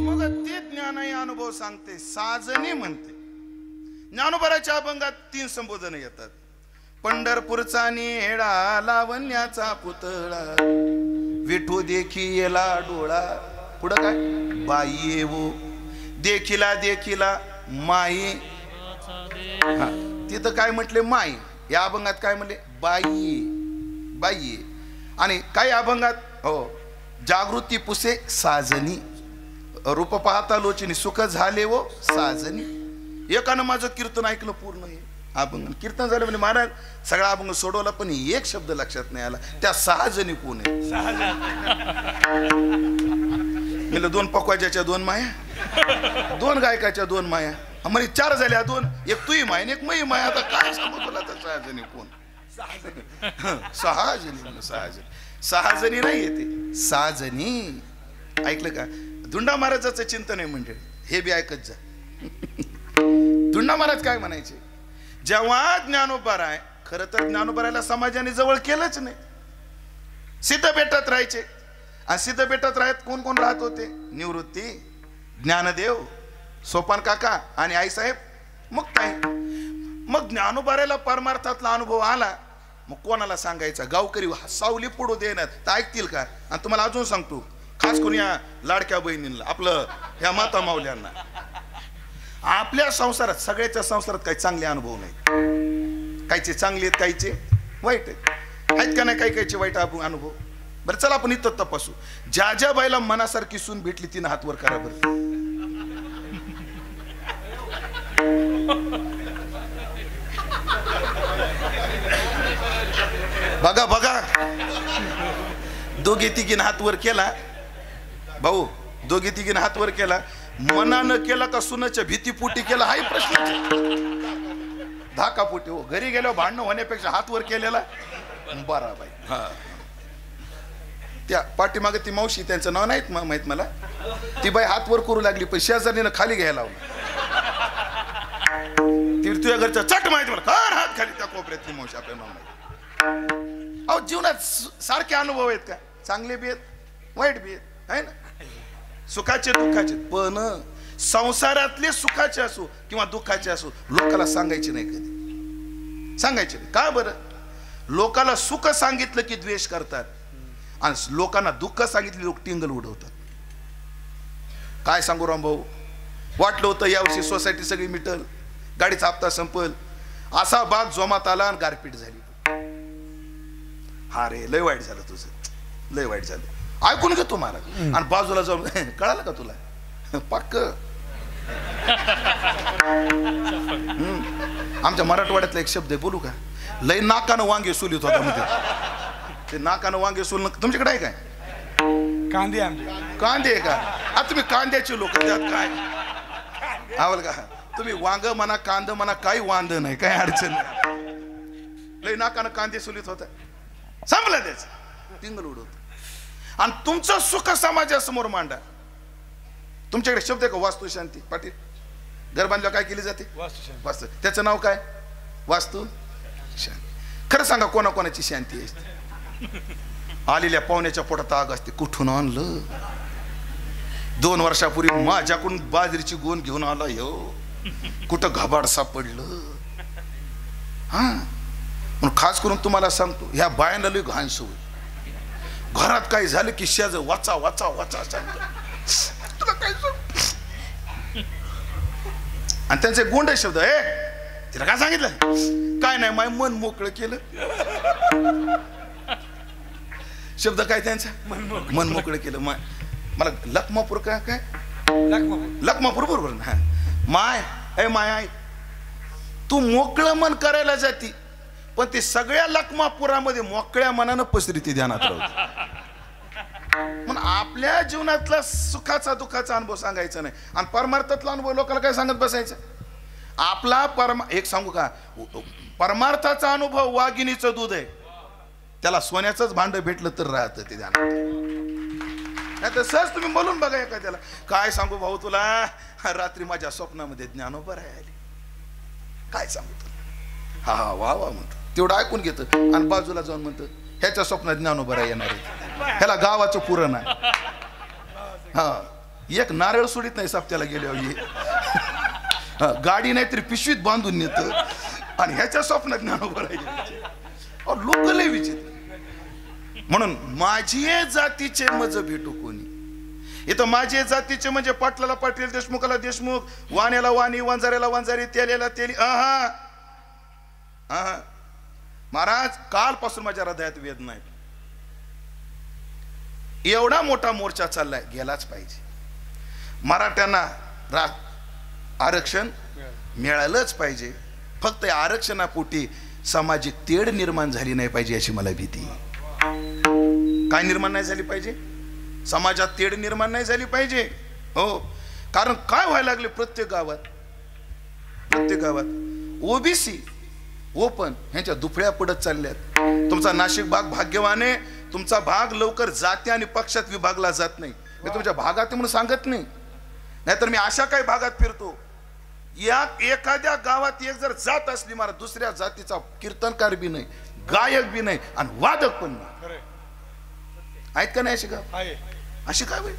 मग ते ज्ञानाई अनुभव सांगते, साजनी म्हणते. ज्ञानोबराच्या अभंगात 3 संबोधन येतात. पंढरपूरचा नेडा लावण्याचा पुतळा, विठू देखी येला डोळा. पुढं काय? बाई येवो देखिला देखिला माई. हा, तिथं काय म्हटले? माई. या अभंगात काय म्हणले? बाई, बाई. आणि काही अभंगात हो जागृती पुसे साजनी, रूप पाहता लोचनी, सुख झाले वो साजनी. एकानं माझं कीर्तन ऐकलं पूर्ण हे अभंग, कीर्तन झालं म्हणजे महाराज सगळा अभंग सोडवला, पण एक शब्द लक्षात नाही आला. त्या 6 जणी कोण आहे? म्हणलं 2 पकवाजाच्या 2 माया, 2 गायकाच्या 2 माया, म्हणजे 4 झाल्या. 2, एक तुही माय आणि एक मई माय. आता काय सांगू तुला त्या 6 जणी कोण? 6 जणी, 6 जणी नाही येते, 6 जणी. ऐकलं का? धुंडा महाराजाचं चिंतन आहे म्हणजे, हे बी ऐकत जा. धुंडा महाराज काय म्हणायचे? जेव्हा ज्ञानोबराय खरं तर ज्ञानोबारायला समाजाने जवळ केलंच नाही. सिद्धबेटात राहायचे आणि सिद्धबेटात राहत कोण कोण राहत होते? निवृत्ती, ज्ञानदेव, सोपान काका आणि आईसाहेब मुक्ताई. मग ज्ञानोबारायला परमार्थातला अनुभव आला, मग कोणाला सांगायचा? गावकरी सावली पडू देणार तर ऐकतील का? आणि तुम्हाला अजून सांगतो, खास करून या लाडक्या बहिणींना, आपलं ह्या माता माऊल्यांना, आपल्या संसारात, सगळ्याच्या संसारात काही चांगले अनुभव नाही. काहीचे चांगले आहेत, काहीचे वाईट आहेत का नाही? काहीचे वाईट अनुभव. बरं चला आपण इथं तपासू. ज्या ज्या बाईला मनासारखी सून भेटली तिनं हात वर करा बरं. बघा बघा, दोघे तिघीनं हात वर केला भाऊ, दोघे तिघीनं हात वर केला. मनानं केला का सुनाच्या भीतीपोटी केला हाही प्रश्न. धाकापोटी हो, घरी गेल्यावर भांडणं होण्यापेक्षा हात वर केलेला बरा बाई. हा, त्या पाठीमागे ती मावशी, त्यांचं नाव नाहीत माहित मला, ती बाई हात वर करू लागली, पण शेजारीनं खाली घ्यायला लावलं. ती तुझ्या घरच्या चट माहिती मला, कर हात खाली. त्या कोपऱ्यातली मावशी, आपल्या नाव माहिती. अहो जीवनात सारखे अनुभव आहेत का? चांगले बी आहेत, वाईट बी आहेत, आहे ना, सुखाचे दुःखाचे. पण संसारातले सुखाचे असो किंवा दुःखाचे असो लोकाला सांगायचे नाही, कधी सांगायचे नाही. का बरं? लोकाला सुख सांगितलं की द्वेष करतात आणि लोकांना दुःख सांगितले लोक टिंगल उडवतात. काय सांगू रामभाऊ, वाटलं होतं यावर्षी सोसायटी सगळी मिटल, गाडीचा हप्ता संपल, असा बाग जोमात आला आणि गारपीट झाली. हा रे, लय वाईट झालं तुझं, लय वाईट झालं. ऐकून घेतो महाराज आणि बाजूला जाऊन कळालं का तुला? पक्क आमच्या मराठवाड्यातला एक शब्द आहे, बोलू का? लय नाकानं वांगे सोलित होता मध्ये. ते नाकानं वांगे सोलणं तुमच्याकडे आहे काय? कांदे आमचे कांदे आहे का? आता तुम्ही कांद्याचे लोक, त्यात काय आवल का? तुम्ही वांग म्हणा, कांद म्हणा, काही वांद नाही, काही अडचण नाही. लय नाकानं कांदे सोलित होता, संपलं त्याच, टिंगल उडवत. आणि तुमचं सुख समाजासमोर मांडा. तुमच्याकडे शब्द आहे का वास्तू शांती? पाटील, घर बांधल्यावर काय केली जाते? वास्तू. त्याचं नाव काय? वास्तू शांती. खरं सांगा, कोणाकोणाची शांती असते? आलेल्या पाहुण्याच्या पोटात आग असते. कुठून आणलं? 2 वर्षापूर्वी माझ्याकडून बाजरीची गोण घेऊन आला हो, कुठं घाबाड सापडलं. हा, म्हणून खास करून तुम्हाला सांगतो, ह्या बायांना लई घाण सवय. घरात काय झालं की शेज वाचा वाचा वाचा तुला काय आणि त्यांचे गोंड शब्द, तिला काय सांगितलं? काय नाही, माय मन मोकळं केलं. शब्द काय त्यांचा? मन मोकळं केलं. मला लखमापूर काय काय लखमापूर बरोबर ना. माय माय, तू मोकळं मन करायला जाती, पण ते सगळ्या लखमापुरामध्ये मोकळ्या मनानं पसरती ध्यानात राहते. म्हणून आपल्या जीवनातला सुखाचा दुःखाचा अनुभव सांगायचा नाही आणि परमार्थातला अनुभव लोकांना काय सांगत बसायचं? आपला एक सांगू का, परमार्थाचा अनुभव वाघिणीचं दूध आहे, त्याला सोन्याचंच भांड भेटलं तर राहतं ते ध्यानात. नाही तर सहज तुम्ही बोलून बघा एखाद्याला, काय सांगू भाऊ तुला, रात्री माझ्या स्वप्नामध्ये ज्ञानोबा आले, काय सांगू तुला? हा हा वा वा म्हणतो, तेवढं ऐकून घेतं आणि बाजूला जाऊन म्हणतं ह्याच्या स्वप्नात ज्ञानोबा येणार आहे, ह्याला गावाचं पुरण आहे. हा, एक नारळ सोडित नाही साप्त्याला गेल्यावर, गाडी नाही तरी पिशवीत बांधून नेत आणि ह्याच्या स्वप्नात ज्ञानोबा येणार. लोक लय विचित्र. म्हणून माझी जातीचे मज भेटू कोणी. इथं माझे जातीचे म्हणजे पाटलाला पाटील, देशमुखाला देशमुख, वाण्याला वाणी, वंजाऱ्याला वंजारी, तेल्याला तेली. महाराज, कालपासून माझ्या हृदयात वेदना आहे. एवढा मोठा मोर्चा चाललाय, गेलाच पाहिजे. मराठ्यांना आरक्षण मिळालंच पाहिजे. फक्त आरक्षणापोटी सामाजिक तेढ निर्माण झाली नाही पाहिजे अशी मला भीती. काय निर्माण नाही झाली पाहिजे? समाजात तेढ निर्माण नाही झाली पाहिजे. हो, कारण काय व्हायला लागले प्रत्येक गावात ओबीसी ओपन ह्यांच्या दुफळ्या पडत चालल्यात. तुमचा नाशिक भाग भाग्यवान आहे, तुमचा भाग लवकर जाती आणि पक्षात विभागला जात नाही. मी तुमच्या भागात म्हणून सांगत नाही, नाहीतर मी अशा काही भागात फिरतो या एखाद्या गावात एक जर जात असली मला दुसऱ्या जातीचा कीर्तनकार बी नाही, गायक बी नाही आणि वादक पण नाही. खरंय. आहेत का नाही अशी गाव? आहे. अशी काय होईल?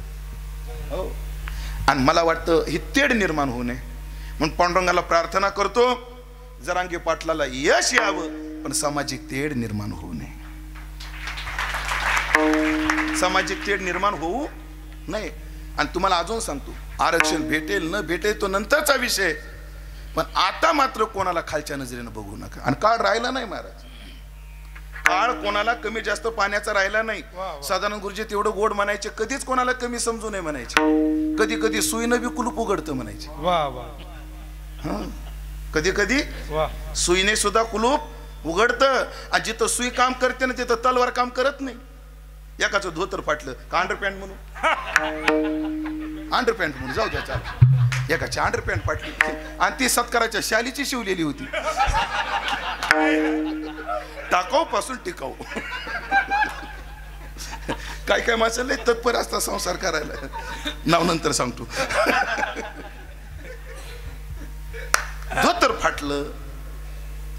हो. आणि मला वाटतं ही तेढ निर्माण होऊ नये म्हणून पांडुरंगाला प्रार्थना करतो जरांगे पाटलाला यश यावं पण सामाजिक तेढ निर्माण होऊ नये. सामाजिक तेढ निर्माण होऊ नये. आणि तुम्हाला अजून सांगतो आरक्षण भेटेल न भेटेल तो नंतरचा विषय, पण आता मात्र कोणाला खालच्या नजरेनं बघू नका. आणि काळ राहिला नाही महाराज, काळ कोणाला कमी जास्त पाण्याचा राहिला नाही. साधारण गुरुजी तेवढं गोड म्हणायचे, कधीच कोणाला कमी समजू नये म्हणायचे. कधी कधी सुईनं बी कुलूप उघडतं म्हणायचे. वा वा. कधी कधी सुईने सुद्धा कुलूप उघडतं. आणि जिथं सुई काम करते ना तिथं तलवार काम करत नाही. एकाचं धोतर फाटलं का अंडरपॅन्ट म्हणून, अंडरपॅन्ट म्हणून जाऊ द्या चाल. एकाची अंडरपॅन्ट फाटली आणि ती सत्काराच्या शालीची शिवलेली होती. टाकाऊ पासून टिकाऊ. काय काय माणसं लय तत्पर असतात संसार करायला. नाव नंतर सांगतो. धोतर फाटलं,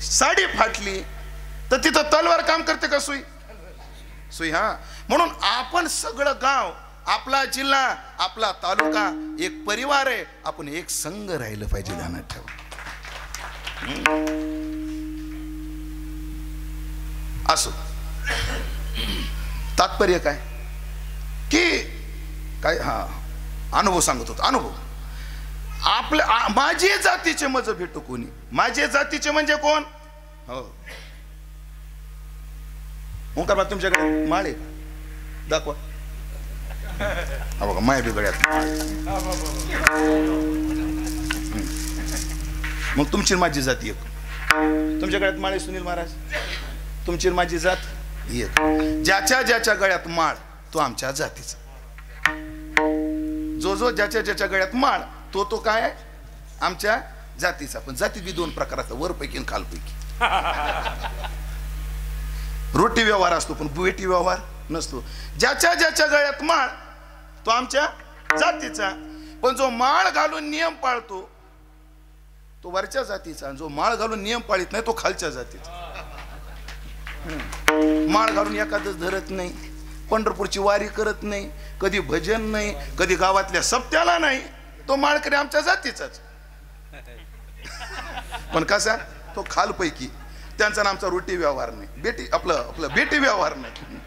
साडी फाटली तर तिथं तलवार काम करते का सुई? सुई. हा, म्हणून आपण सगळं गाव, आपला जिल्हा, आपला तालुका एक परिवार आहे. आपण एक संघ राहिलं पाहिजे, ध्यानात ठेवा. असो, तात्पर्य काय की काय, हा अनुभव सांगत होता. अनुभव आपल्या माझे जातीचे मज भेटू कोणी. माझे जातीचे म्हणजे कोण? हो, ओंकार तुमच्याकडे माळ आहे दाखवा. हा बघा माय बी गळ्यात. मग तुमची माझी जाती एक. तुमच्या गळ्यात माळ आहे सुनील महाराज, तुमची माझी जात एक. ज्याच्या ज्याच्या गळ्यात माळ तो आमच्या जातीचा. जो जो ज्याच्या ज्याच्या गळ्यात माळ तो तो काय आहे? आमच्या जातीचा. पण जातीत बी दोन प्रकारचा, वरपैकी आणि खालपैकी. रोटी व्यवहार असतो पण बुवेटी व्यवहार नसतो. ज्याच्या ज्याच्या गळ्यात माळ तो आमच्या जातीचा. पण जो माळ घालून नियम पाळतो तो वरच्या जातीचा. जो माळ घालून नियम पाळीत नाही तो खालच्या जातीचा. माळ घालून एखादच धरत नाही, पंढरपूरची वारी करत नाही, कधी भजन नाही, कधी गावातल्या सप्त्याला नाही, तो माळकरी आमच्या जातीचाच. पण कसा? तो खालपैकी. त्यांचा आमचा रोटी व्यवहार नाही, बेटी आपलं बेटी व्यवहार नाही.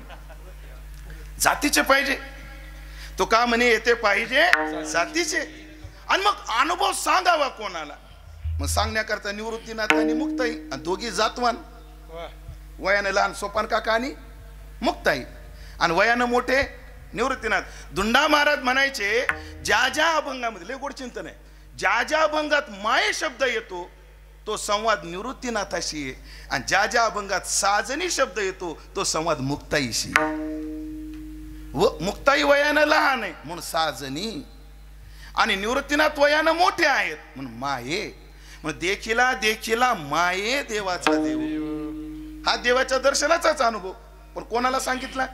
जातीचे पाहिजे. तो का म्हणे येते पाहिजे जातीचे. आणि मग अनुभव सांगावा कोणाला? मग सांगण्याकरता निवृत्तीनाथ आणि मुक्ताई, आणि दोघी जातवान. वयाने लहान सोपान काका आणि मुक्ताई, आणि वयानं मोठे निवृत्तीनाथ. दुंडा महाराज म्हणायचे ज्या ज्या अभंगामध्ये, लय गोड चिंतन आहे, ज्या ज्या अभंगात माये शब्द येतो तो संवाद निवृत्तीनाथाशी आहे, आणि ज्या ज्या अभंगात साजनी शब्द येतो तो संवाद मुक्ताईशी. व मुक्ताई वयानं लहान आहे म्हणून साजनी, आणि निवृत्तीनाथ वयानं मोठे आहेत म्हणून माये. मग देखिला देखिला माये देवाचा देव. हा देवाच्या दर्शनाचाच अनुभव. पण कोणाला सांगितला?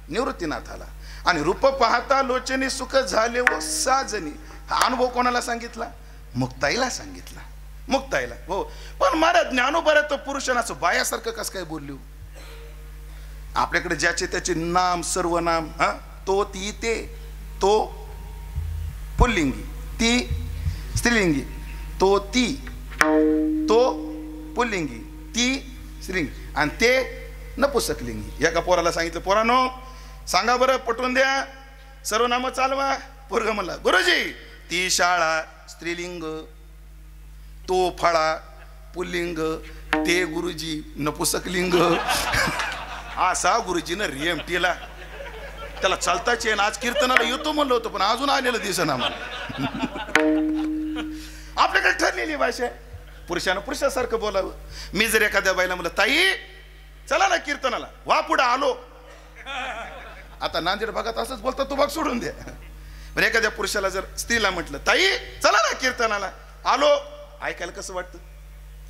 निवृत्तीनाथाला. आणि रूप पाहता लोचनी सुख झाले व साजनी. हा अनुभव कोणाला सांगितला? मुक्ताईला सांगितला. मुक्ताईला. हो, पण महाराज ज्ञानोबा पुरुषांचं बायासारखं कसं काय बोललो? आपल्याकडे ज्याचे त्याचे नाम, सर्वनाम, हा, तो ती ते, तो पुल्लिंगी, ती स्त्रीलिंगी, तो ती, तो पुल्लिंगी, ती स्त्रीलिंगी, आणि ते नपुसकलिंगी. एका पोराला सांगितलं, पोरानो सांगा बरं, पटवून द्या, सर्वनाम चालवा. पोरग म्हणला, गुरुजी ती शाळा स्त्रीलिंग, तो फळा पुल्लिंग, ते गुरुजी नपुसकलिंग. असा गुरुजीनं रेमटीला. त्याला चालताच येईन. आज कीर्तनाला येतो म्हणलं होतं पण अजून आलेलं दिसेना मला. आपल्याकडे ठरलेली भाषा आहे, पुरुषानं पुरुषासारखं बोलावं. मी जर एखाद्या बाईला म्हणलं, ताई चला ना कीर्तनाला, वा पुढं आलो. आता नांदेड भागात असंच बोलतात, तो भाग सोडून द्या. पण एखाद्या पुरुषाला जर स्त्रीला म्हटलं, ताई चला ना कीर्तनाला, आलो, ऐकायला कसं वाटतं?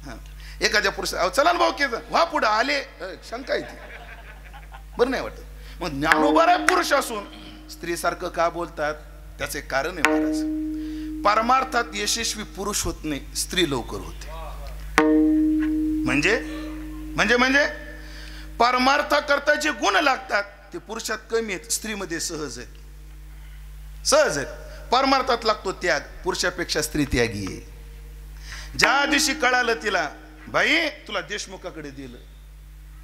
हा, एखाद्या पुरुषा, चला ना भाऊ कीर्तन, वा पुढं आले, शंका येते, बरं नाही वाटत. मग ज्ञानोबा पुरुष असून स्त्रीसारखं का बोलतात? त्याचे कारण आहे महाराज. परमार्थात यशस्वी पुरुष होत नाही, स्त्री लवकर होते. म्हणजे म्हणजे म्हणजे परमार्थाकरता जे गुण लागतात ते पुरुषात कमी आहेत, स्त्रीमध्ये सहज आहेत. सहज आहेत. परमार्थात लागतो त्याग, पुरुषापेक्षा स्त्री त्यागी आहे. ज्या दिवशी कळालं तिला, बाई तुला देशमुखाकडे दिलं,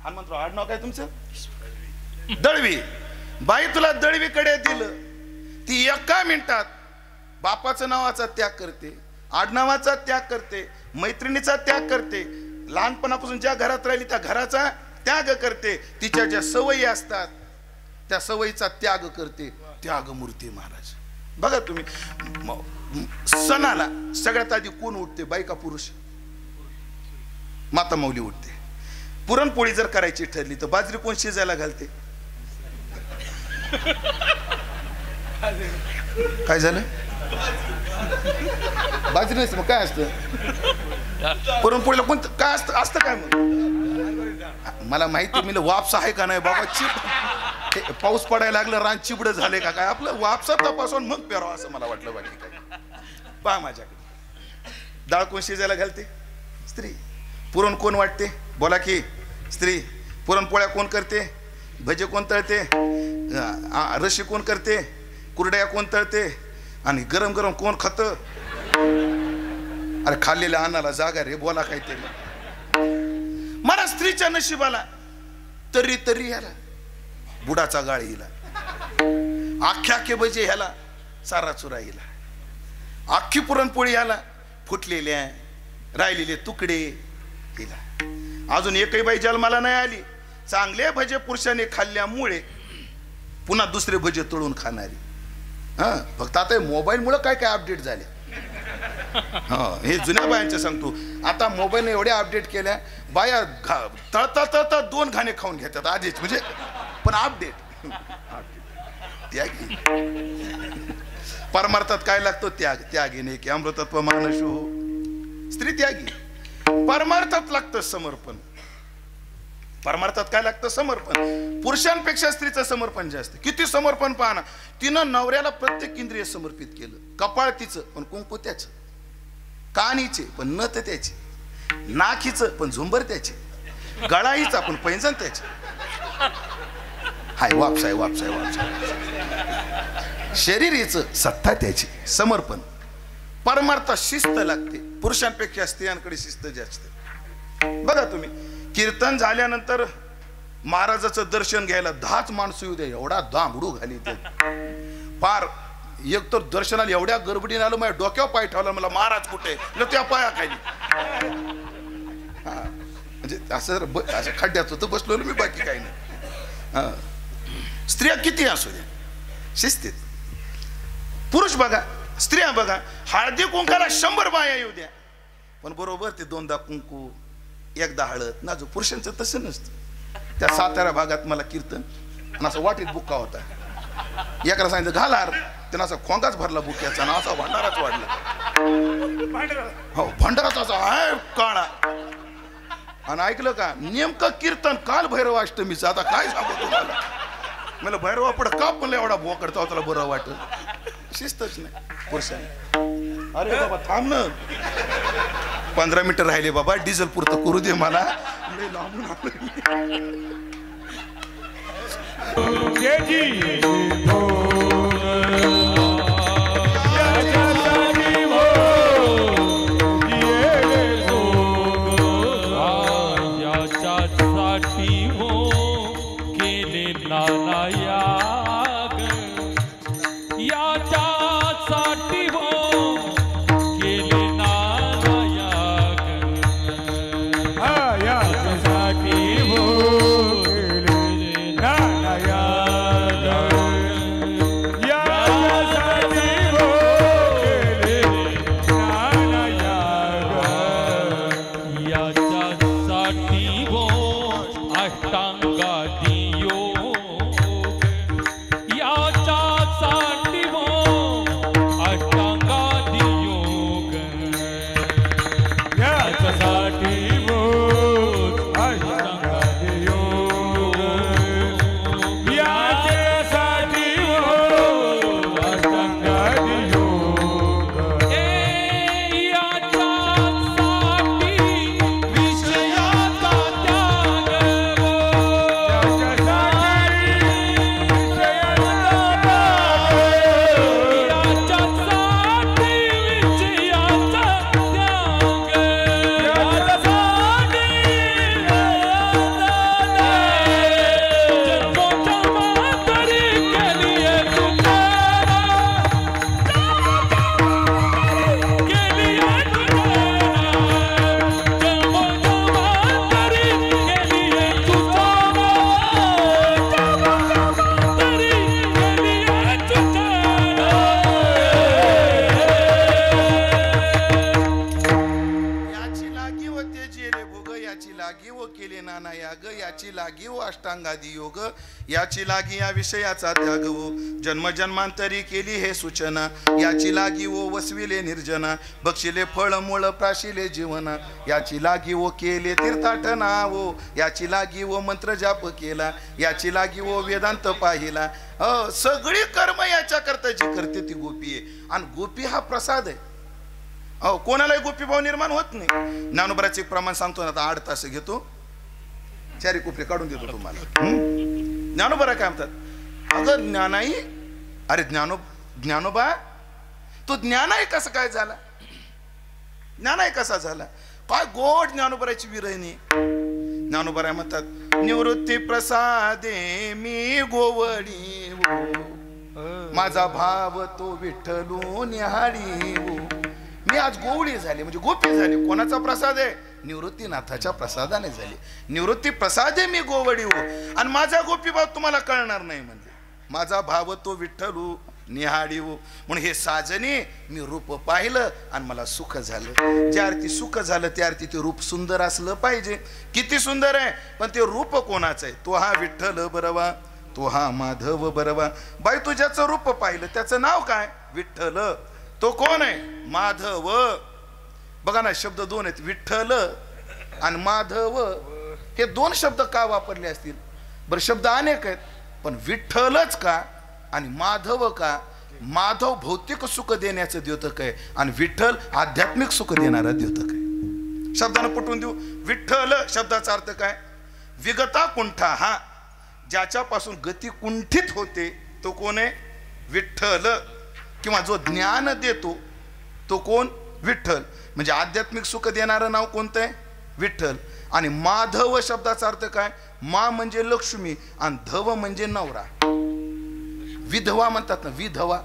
हनुमंतराव आडनाव काय तुमचं, दळवी, बाई तुला दळवीकडे दिलं, ती एका मिनिटात बापाचं नावाचा त्याग करते, आडनावाचा त्याग करते, मैत्रिणीचा त्याग करते, लहानपणापासून ज्या घरात राहिली त्या घराचा त्याग करते, तिच्या ज्या सवयी असतात त्या सवयीचा त्याग करते. त्यागमूर्ती महाराज. बघा तुम्ही, सणाला सगळ्यात आधी कोण उठते, बाई का पुरुष? माता माऊली उठते. पुरणपोळी जर करायची ठरली तर बाजरी कोण शिजायला घालते? काय झालं? बाजरी नाही, मग काय असतं पुरणपोळीला? कोणतं काय असतं? असतं काय मग? मला माहिती, मी वापस आहे का नाही बाबा, चिप पाऊस पडायला लागलं, रान चिबड झाले का काय, आपलं वापसा तपासून मग पेरावं असं मला वाटलं. बाकी काय? पहा माझ्याकडे, डाळ कोण शिजायला घालते? स्त्री. पुरण कोण वाटते? बोला की. स्त्री. पुरणपोळ्या कोण करते? भजे कोण तळते? रशी कोण करते? कुरड्या कोण तळते? आणि गरम गरम कोण खात? अरे खाल्लेल्या अन्नाला जागा रे, बोला काहीतरी. मला स्त्रीच्या नशिबाला तरी तरी ह्याला बुडाचा गाळ हिला, आख्खे भजे ह्याला, सारा चुरा हिला, आख्खी पुरणपोळी ह्याला, फुटलेल्या राहिलेले तुकडे हिला. अजून एकही बाई जन्माला नाही आली चांगले भजे पुरुषाने खाल्ल्यामुळे पुन्हा दुसरे भजे तळून खाणारी. फक्त आता मोबाईल मुळे काय काय अपडेट झाले. हे जुन्या बायांचं सांगतो. आता मोबाईलने एवढ्या अपडेट केल्या, बाया तळता तळता 2 घाणे खाऊन घेतात आधीच, म्हणजे पण अपडेट. त्याग. परमार्थात काय लागतो? त्याग. त्यागीने की अमृतत्व मानशो. स्त्री त्यागी. परमार्थात लागतं समर्पण. परमार्थात काय लागतं? समर्पण. पुरुषांपेक्षा स्त्रीचं समर्पण जास्त. किती समर्पण पहा ना. तिनं नवऱ्याला प्रत्येक इंद्रिय समर्पित केलं. कपाळ तिचं पण कुंकू त्याचं, कानीचे पण नथ त्याचे, नाखीचं पण झुंबर त्याचे, गळाईचा पण पैंजण त्याचे. हाय वापसाय वापसाय वापसाय. शरीरीचं सत्ता त्याची. समर्पण. परमार्थात शिस्त लागते. पुरुषांपेक्षा स्त्रियांकडे शिस्त जास्त. बघा तुम्ही, कीर्तन झाल्यानंतर महाराजाचं दर्शन घ्यायला 10च माणसं येऊ द्या, एवढा दांबडू घाली ते पार. एक तर दर्शनाला एवढ्या गडबडीने आलं, माझ्या डोक्यावर पाय ठेवला, मला महाराज कुठे, त्या पाया खाली. म्हणजे असं खड्ड्यात होतं बसलो मी, बाकी काही नाही. स्त्रिया किती असू द्या शिस्तीत. पुरुष बघा, स्त्रिया बघा, हळदी कुंकाला 100 बाया येऊ द्या, पण बरोबर ते 2दा कुंकू, 1दा हळद. नाजूक. पुरुषांचं तसं नसतं. त्या सातारा भागात मला कीर्तन आणि असं वाटीत बुक्का होता. एकाला सांगितलं घालार, त्यानं असा खोंगाच भरला बुक्याचा ना, असा भंडाराच वाढला. हो, भंडाराचा असा काळा. आणि ऐकलं का, नेमकं कीर्तन काल भैरवाष्टमीचं. आता काय सांगू तुम्हाला, मला भैरवा पड का पण एवढा भोकडता त्याला बरं वाटत. शिस्तच नाही पुरुषाने. अरे बाबा थांब ना, 15 मिनिटं राहिले बाबा, डिझेल पुरतं करू दे मला. लागी व केले नाना याग, याची लागी व अष्टांगादी योग, याची लागी या विषयाचा त्याग वो, जन्मजन्मांतरी केली हे सूचना, याची लागी वो वसविले निर्जना, बक्षिले फळ मूळ प्राशिले जीवना, याची लागी वो केले तीर्थाटना वो, याची लागी वो मंत्र जाप केला, याची लागी वो वेदांत पाहिला. सगळी कर्म याच्या करता जी करते ती गोपी आहे. आणि गोपी हा प्रसाद आहे. कोणालाही गोपी भाव निर्माण होत नाही. ज्ञानोबराचे एक प्रमाण सांगतो ना, आता 8 तास घेतो, 4 कोपरे काढून देतो तुम्हाला. ज्ञानोबरा काय म्हणतात, अगं ज्ञानाई, अरे ज्ञानोबा तो ज्ञानाई कसं काय झाला, ज्ञानाई कसा झाला, काय गोड ज्ञानोबराची विरहिणी. ज्ञानोबरा म्हणतात, निवृत्ती प्रसादे मी गोवडी वो, माझा भाव तो विठ्ठलू निहाळी वो. मी आज गोवळी झाली म्हणजे गोपी झाली. कोणाचा प्रसाद आहे, निवृत्तीनाथाच्या प्रसादाने झाली. निवृत्ती प्रसादे मी गोवडी हो, आणि माझा गोपी भाव तुम्हाला कळणार नाही. म्हणजे माझा भाव तो विठ्ठलू निहाळी हो. म्हणून हे साजनी मी रूप पाहिलं आणि मला सुख झालं. ज्या अर्थी सुख झालं त्या अर्थी ते रूप सुंदर असलं पाहिजे. किती सुंदर आहे, पण ते रूप कोणाचं आहे, तो हा विठ्ठल बरवा, तो हा माधव बरवा. बाई तू ज्याचं रूप पाहिलं त्याचं नाव काय, विठ्ठल. तो कोण आहे, माधव. बघा ना, शब्द 2 आहेत, विठ्ठल आणि माधव. हे 2 शब्द का वापरले असतील बरं, शब्द अनेक आहेत, पण विठ्ठलच का आणि माधव का. माधव भौतिक सुख देण्याचं द्योतक आहे आणि विठ्ठल आध्यात्मिक सुख देणारा द्योतक आहे. शब्दानं पटवून देऊ. विठ्ठल शब्दाचा अर्थ काय, विगता कुंठा. हा ज्याच्यापासून गती कुंठित होते तो कोण आहे, विठ्ठल. किंवा जो ज्ञान देतो तो कोण, विठ्ठल. म्हणजे आध्यात्मिक सुख देणारं नाव कोणतं आहे, विठ्ठल. आणि माधव शब्दाचा अर्थ काय, मा म्हणजे लक्ष्मी आणि धव म्हणजे नवरा. विधवा म्हणतात ना, विधवा.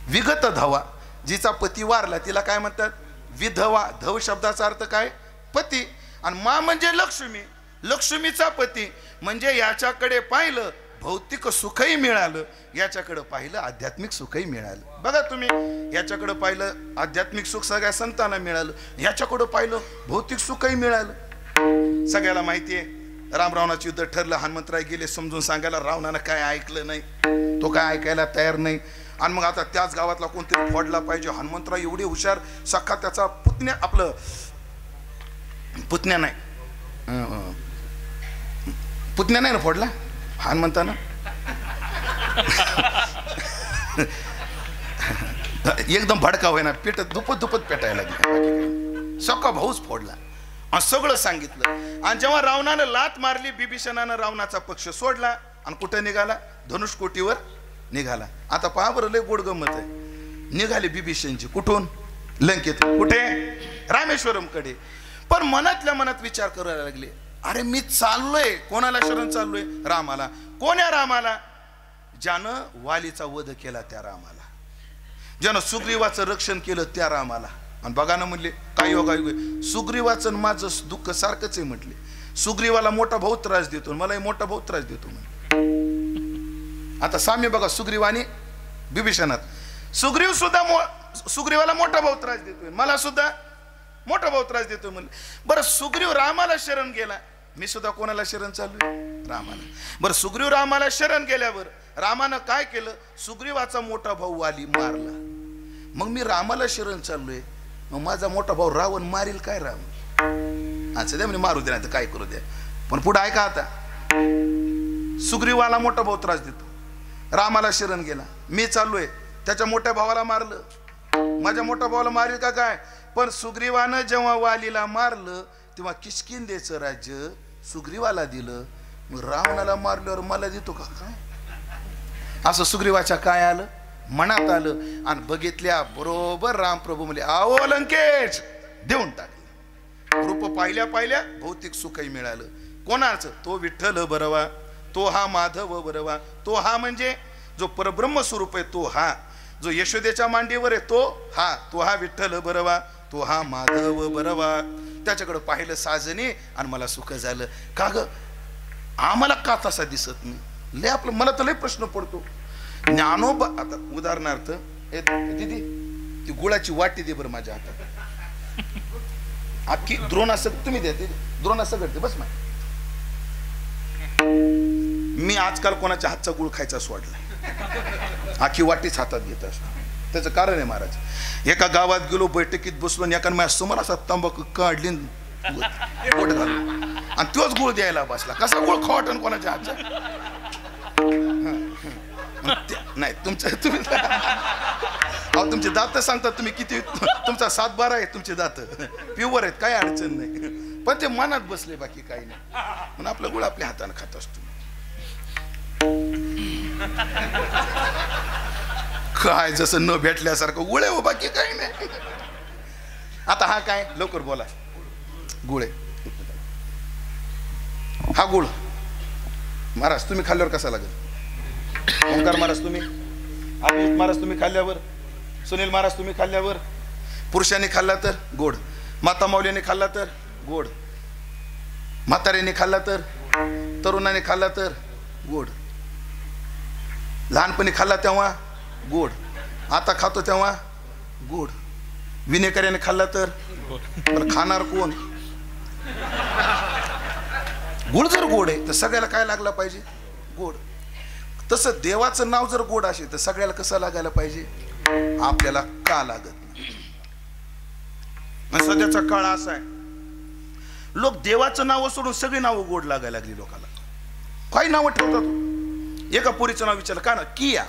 विगत धवा, जिचा पती वारला तिला काय म्हणतात, विधवा. धव शब्दाचा अर्थ काय, पती. आणि मा म्हणजे लक्ष्मी, लक्ष्मीचा पती. म्हणजे याच्याकडे पाहिलं भौतिक सुखही मिळालं, याच्याकडे पाहिलं आध्यात्मिक सुखही मिळालं. बघा तुम्ही, याच्याकडे पाहिलं आध्यात्मिक सुख सगळ्या संतांना मिळालं, याच्याकडे पाहिलं भौतिक सुखही मिळालं. सगळ्याला माहिती आहे, रामरावणाचं युद्ध ठरलं. हनुमंतराय गेले समजून सांगायला, रावणानं काय ऐकलं नाही, तो काय ऐकायला तयार नाही. आणि मग आता त्याच गावातला कोणतरी फोडला पाहिजे. हनुमंतराय एवढे हुशार, सखा त्याचा पुतण्या, आपलं पुतण्या नाही, पुतण्या नाही ना फोडला हनुमंतानं, एकदम भडका होईना, पेटत दुपत पेटायला लागली. सखा भाऊच फोडला आणि सगळं सांगितलं. आणि जेव्हा रावणानं लात मारली, बिभीषणानं रावणाचा पक्ष सोडला आणि कुठे निघाला, धनुष्कोटीवर निघाला. आता पहा बरं, लय गोड गंमत आहे. निघाले बिभीषणची कुठून, लंकेत. कुठे, रामेश्वरम कडे. पण मनातल्या मनात विचार करायला लागले, अरे मी चाललोय कोणाला शरण चाललोय, रामाला. कोण्या रामाला, ज्यानं वालीचा वध केला त्या रामाला, ज्यानं सुग्रीवाचं रक्षण केलं त्या रामाला. आणि बघा ना म्हणले, काय योगायोग, सुग्रीवाचं माझं दुःख सारखंच आहे म्हटले. सुग्रीवाला मोठा भाऊ त्रास देतो, मलाही मोठा भाऊ त्रास देतो म्हणे. आता साम्य बघा सुग्रीवानी बिभीषणात. सुग्रीव सुद्धा सुग्रीवाला मोठा भाऊ त्रास देतोय, मला सुद्धा मोठा भाऊ त्रास देतोय म्हणले. बरं सुग्रीव रामाला शरण गेला, मी सुद्धा कोणाला शरण चाललोय, रामाला. बरं सुग्रीव रामाला शरण गेल्यावर रामानं काय केलं, सुग्रीवाचा मोठा भाऊ वाली मारला. मग मी रामाला शरण चाललोय, मग माझा मोठा भाऊ रावण मारील काय राम. अच्छा द्या म्हणजे मारू दे, नाही तर काय करू द्या. पण पुढे ऐका आता, सुग्रीवाला मोठा भाऊ त्रास देतो, रामाला शरण गेला, मी चाललोय, त्याच्या मोठ्या भावाला मारलं, माझ्या मोठ्या भावाला मारील का काय. पण सुग्रीवानं जेव्हा वालीला मारलं तेव्हा किष्किंधेचं राज्य सुग्रीवाला दिलं, मग रावणाला मारल्यावर मला देतो का काय, असं सुग्रीवाच्या काय आलं, मनात आलं. आणि बघितल्या बरोबर रामप्रभू म्हणले, आओ लंकेश, देऊन टाकलं. रूप पाहिल्या पाहिल्या भौतिक सुखही मिळालं. कोणाचं, तो विठ्ठल बरवा, तो हा माधव बरवा. तो हा म्हणजे जो परब्रह्म स्वरूप आहे, तो हा जो यशोदेच्या मांडीवर आहे, तो हा विठ्ठल बरवा, तो हा माधव बरवा. त्याच्याकडे पाहिलं साजने आणि मला सुख झालं. का ग, आम्हाला का तसा दिसत नाही, लय आपलं, मला तर लय प्रश्न पडतो. ज्ञानोबा, आता उदाहरणार्थ दीदी ती गुळाची वाटी दे बरं माझ्या हातात, अख्खी द्रोण असं तुम्ही द्या दीदी. द्रोण असं करते बस माय. मी आजकाल कोणाच्या हातचा गुळ खायचा सोडलाय, आखी वाटीच हातात घेत असतो. त्याचं कारण आहे महाराज, एका गावात गेलो, बैठकीत बसलो आणि एका माझ्या समोर असा तंबाखू काढली पोट घालून आणि तोच गुळ द्यायला बसला. कसा गुळ खावटन कोणाच्या हातचा? नाही तुमच्या तुम्ही अहो तुमचे दात सांगतात तुम्ही किती, तुमचा 7-12 आहे तुमचे दात, प्युअर आहेत, काही अडचण नाही, पण ते मनात बसले, बाकी काही नाही. म्हणून आपला गुळ आपल्या हाताने खात असतो. काय जसं न भेटल्यासारखं गुळ आहे, बाकी काही नाही. आता हा काय, लवकर बोला. गुळ आहे हा. गुळ महाराज तुम्ही खाल्ल्यावर कसा लागेल? ओंकार महाराज तुम्ही, अभिजित महाराज तुम्ही खाल्ल्यावर, सुनील महाराज तुम्ही खाल्ल्यावर, पुरुषांनी खाल्ला तर गोड, माता माऊलीने खाल्ला तर गोड, म्हाताऱ्याने खाल्ला तर, तरुणाने खाल्ला तर गोड, लहानपणी खाल्ला तेव्हा गोड, आता खातो तेव्हा गोड, विनेकऱ्याने खाल्ला तर खाणार कोण? गुळ जर गोड आहे तर सगळ्याला काय लागला पाहिजे? गोड. तसं देवाचं नाव जर गोड असेल तर सगळ्याला कसं लागायला पाहिजे? आपल्याला का लागत नाही. सध्याचा काळ असा आहे, लोक देवाचं नाव सोडून सगळी नावं गोड लागायला लागली लोकांना. काही नावं ठेवतात. एका पोरीचं नाव विचारलं का ना, किया.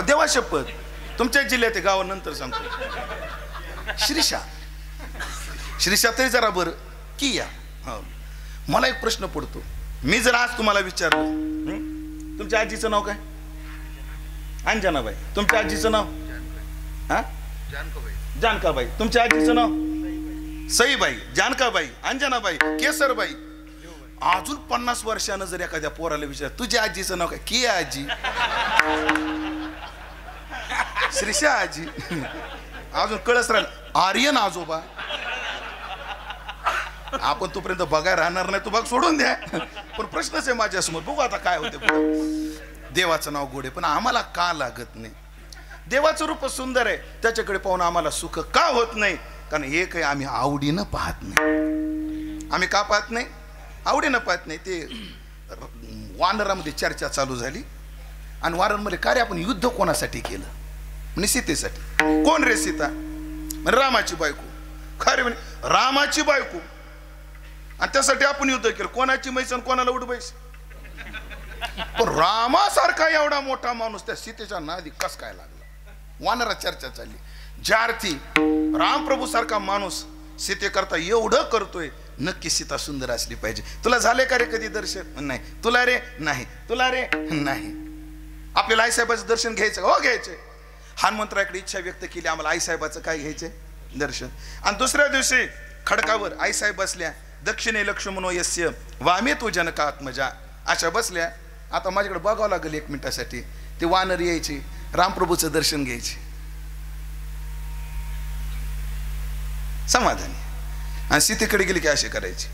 देवा शपथ, तुमच्या जिल्ह्यात गावा नंतर सांगतो. श्रीषा, श्रीषा तरी जरा बरं, किया. मला एक प्रश्न पडतो, मी जर आज तुम्हाला विचारलं तुमच्या आजीचं नाव काय? अंजनाबाई. तुमच्या आजीचं नाव? हा, जानकाबाई. तुमच्या आजीचं नाव? सईबाई, जानकाबाई, अंजनाबाई, केसरबाई. अजून 50 वर्षानं जर एखाद्या पोराला विचार तुझ्या आजीचं नाव काय? किया आजी, श्रीषा आजी. अजून कळस राहिला आर्यन आजोबा. आपण तोपर्यंत बघायला राहणार नाही, तू बघ सोडून द्या. पण प्रश्नच आहे माझ्यासमोर, बघू आता काय होते. देवाचं नाव गोड आहे पण आम्हाला का लागत नाही? देवाचं रूप सुंदर आहे, त्याच्याकडे पाहून आम्हाला सुख का होत नाही? कारण हे काही आम्ही आवडीनं पाहत नाही. आम्ही का पाहत नाही? आवडीनं पाहत नाही. ते वानरामध्ये चर्चा चालू झाली आणि वानरांमध्ये काय रे आपण युद्ध कोणासाठी केलं? म्हणे सीतेसाठी. कोण रे सीता? म्हणे रामाची बायको. खरे म्हणे रामाची बायको आणि त्यासाठी आपण युद्ध केलं. कोणाची मैस आणि कोणाला उठ बैस? पण रामासारखा एवढा मोठा माणूस त्या सीतेच्या नादी कस काय लागला? वानरा चर्चा चालली. ज्या अर्थी रामप्रभू सारखा माणूस सीते करता एवढं करतोय, नक्की सीता सुंदर असली पाहिजे. तुला झाले का रे कधी दर्शन? नाही. तुला रे? नाही. तुला रे? नाही. आपल्याला आईसाहेबाचं दर्शन घ्यायचं? हो घ्यायचंय. हनुमंतरायाकडे इच्छा व्यक्त केली, आम्हाला आईसाहेबाचं काय घ्यायचंय? दर्शन. आणि दुसऱ्या दिवशी खडकावर आईसाहेब बसल्या. दक्षिणे लक्ष्मणो यस्य वामे तू जनका आत्मजा, अशा बसल्या. आता माझ्याकडे बघावं लागेल 1 मिनिटासाठी. ते वानर यायचे, रामप्रभूचं दर्शन घ्यायचे, समाधानी. आणि सीतेकडे गेली की असे करायचे.